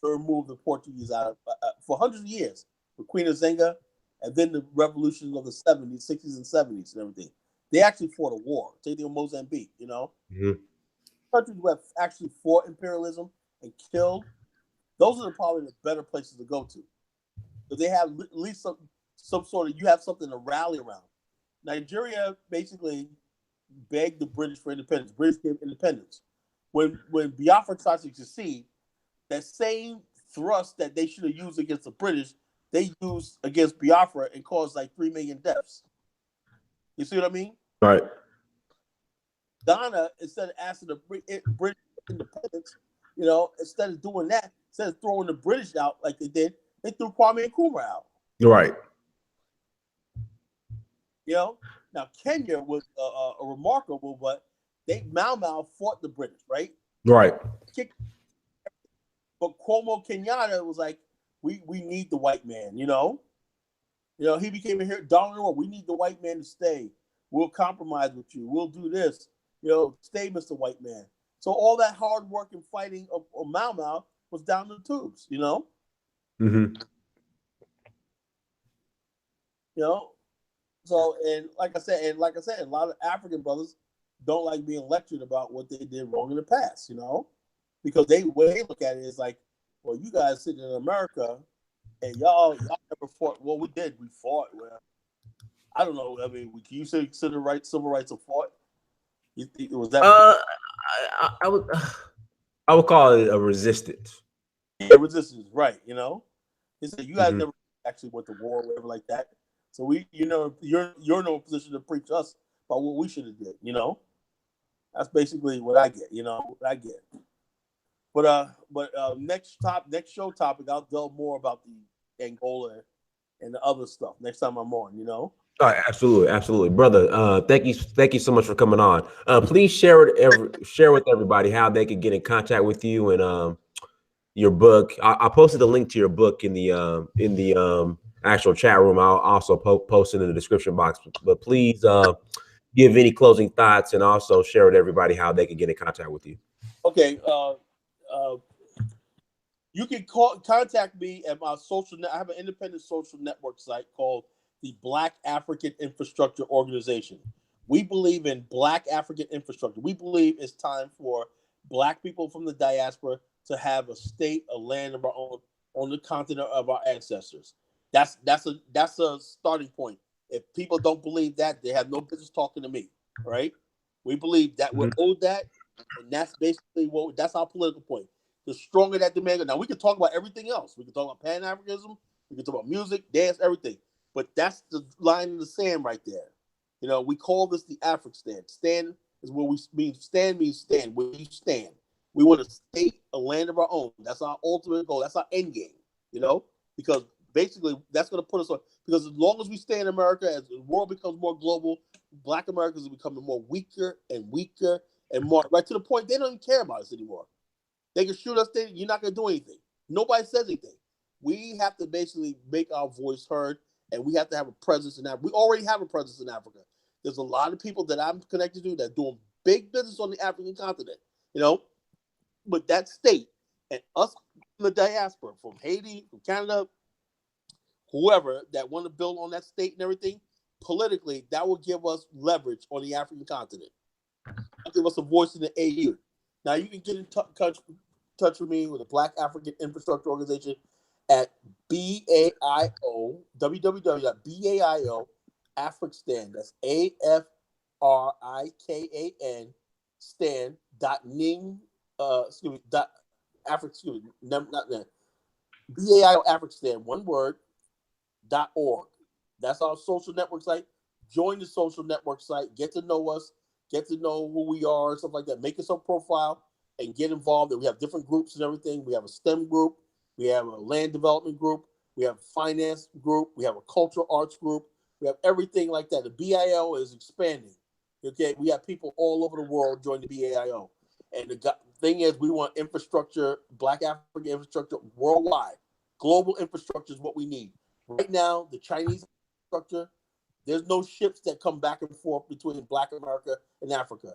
to remove the Portuguese out of, for hundreds of years with Queen Azenga, and then the revolutions of the 70s, 60s, and 70s and everything. They actually fought a war. Same thing with Mozambique. You know, Mm-hmm. countries who have actually fought imperialism and killed. Those are probably the better places to go to. Because they have at least some sort of, you have something to rally around. Nigeria basically begged the British for independence. British gave independence. When Biafra tried to succeed, that same thrust that they should have used against the British, they used against Biafra and caused like 3 million deaths. You see what I mean? Right. Ghana, instead of asking the British independence, you know, instead of doing that, instead of throwing the British out like they did, they threw Kwame Nkrumah out. Right. You know, now Kenya was a remarkable, but Mau Mau fought the British, right? Right. But Cuomo Kenyatta was like, we need the white man, you know. You know, he became a hero. Donald, we need the white man to stay. We'll compromise with you. We'll do this. You know, stay, Mr. White Man. So all that hard work and fighting of Mau Mau was down the tubes, you know. Mm-hmm. You know, so and like I said, a lot of African brothers don't like being lectured about what they did wrong in the past, you know, because when they look at it is like, well, you guys sitting in America and y'all never fought. Well, we did. We fought. Well, I don't know. I mean, can you say consider civil rights a fought? Was that I would I would call it a resistance. resistance? Right. You know, he said you guys Mm-hmm. never actually went to war or whatever like that. So you know, you're in no position to preach us about what we should have did. You know, that's basically what I get. You know, what I get. But next show topic, I'll delve more about the Angola and the other stuff next time I'm on. You know. All right, absolutely, absolutely, brother. Thank you so much for coming on. Please share with everybody how they could get in contact with you and your book. I posted a link to your book in the actual chat room. I'll also post it in the description box. But please give any closing thoughts and also share with everybody how they can get in contact with you. Okay. You can contact me at my social net. I have an independent social network site called the Black African Infrastructure Organization. We believe in Black African infrastructure. We believe it's time for Black people from the diaspora to have a state, a land of our own on the continent of our ancestors. That's a starting point. If people don't believe that, they have no business talking to me. All right? We believe that we're Mhm. owed that, and that's basically that's our political point. The stronger that demand. Now we can talk about everything else. We can talk about Pan Africanism. We can talk about music, dance, everything. But that's the line in the sand right there. You know, we call this the African stand. Stand is where we mean. Stand means stand. Where you stand. We want a state, a land of our own. That's our ultimate goal. That's our end game. You know, because basically that's going to put us on. Because as long as we stay in America, as the world becomes more global, Black Americans are becoming more weaker and weaker and more right to the point they don't even care about us anymore. They can shoot us. You're not going to do anything. Nobody says anything. We have to basically make our voice heard, and we have to have a presence in Africa. We already have a presence in Africa. There's a lot of people that I'm connected to that are doing big business on the African continent, you know, but that state and us in the diaspora from Haiti, from Canada, whoever that want to build on that state and everything, politically, that will give us leverage on the African continent. That'll give us a voice in the AU. Now, you can get in touch with me with the Black African Infrastructure Organization at BAIO, www.BAIO, African, that's AFRIKAN, stand, dot ning, dot Africa, not that. BAIO African, one word, .org. That's our social network site. Join the social network site. Get to know us. Get to know who we are and stuff like that. Make us a profile and get involved. And we have different groups and everything. We have a STEM group. We have a land development group. We have a finance group. We have a cultural arts group. We have everything like that. The BIO is expanding. Okay, we have people all over the world join the BAIO. And the thing is, we want infrastructure, Black African infrastructure worldwide. Global infrastructure is what we need. Right now, the Chinese infrastructure, there's no ships that come back and forth between Black America and Africa.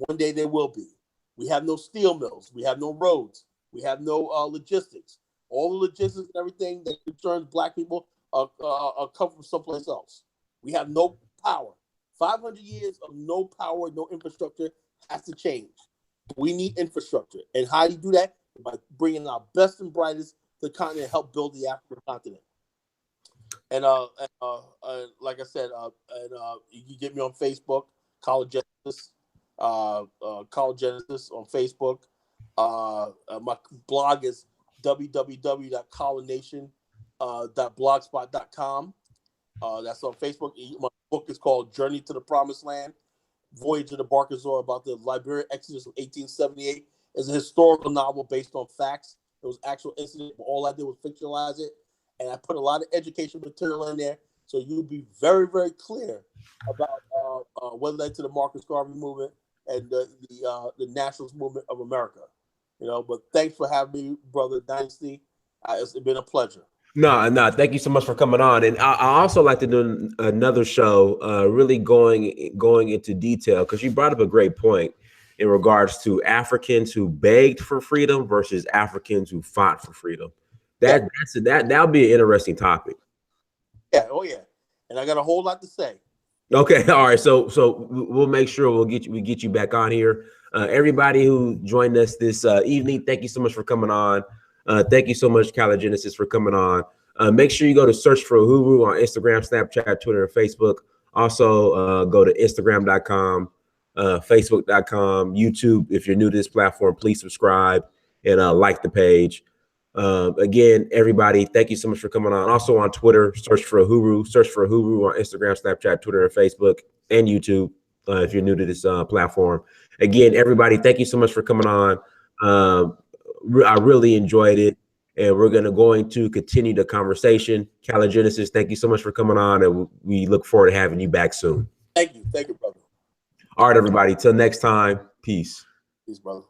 One day there will be. We have no steel mills. We have no roads. We have no logistics. All the logistics and everything that concerns Black people come from someplace else. We have no power. 500 years of no power, no infrastructure has to change. We need infrastructure. And how do you do that? By bringing our best and brightest to the continent and help build the African continent. And like I said, you can get me on Facebook, College Genesis, College Genesis on Facebook. My blog is www.collination.blogspot.com. That's on Facebook. My book is called Journey to the Promised Land, Voyage of the Barkazour, about the Liberia Exodus of 1878. It's a historical novel based on facts. It was actual incident, but all I did was fictionalize it. And I put a lot of education material in there, so you'll be very, very clear about what led to the Marcus Garvey movement and the nationalist movement of America. You know, but thanks for having me, Brother Dynasty. It's been a pleasure. No. Thank you so much for coming on. And I also like to do another show, really going into detail, because you brought up a great point in regards to Africans who begged for freedom versus Africans who fought for freedom. That'll be an interesting topic. Yeah, oh yeah, and I got a whole lot to say. Okay, all right. So we'll make sure we get you back on here. Everybody who joined us this evening, thank you so much for coming on. Thank you so much, Caligenesis, for coming on. Make sure you go to search for Uhuru on Instagram, Snapchat, Twitter, and Facebook. Also, go to Instagram.com, Facebook.com, YouTube. If you're new to this platform, please subscribe and like the page. Again, everybody, thank you so much for coming on. Also on Twitter, search for Uhuru on Instagram, Snapchat, Twitter, and Facebook, and YouTube. If you're new to this platform, again, everybody, thank you so much for coming on. I really enjoyed it, and we're going to continue the conversation. Caligenesis, thank you so much for coming on, and we look forward to having you back soon. Thank you, brother. All right, everybody, till next time, peace. Peace, brother.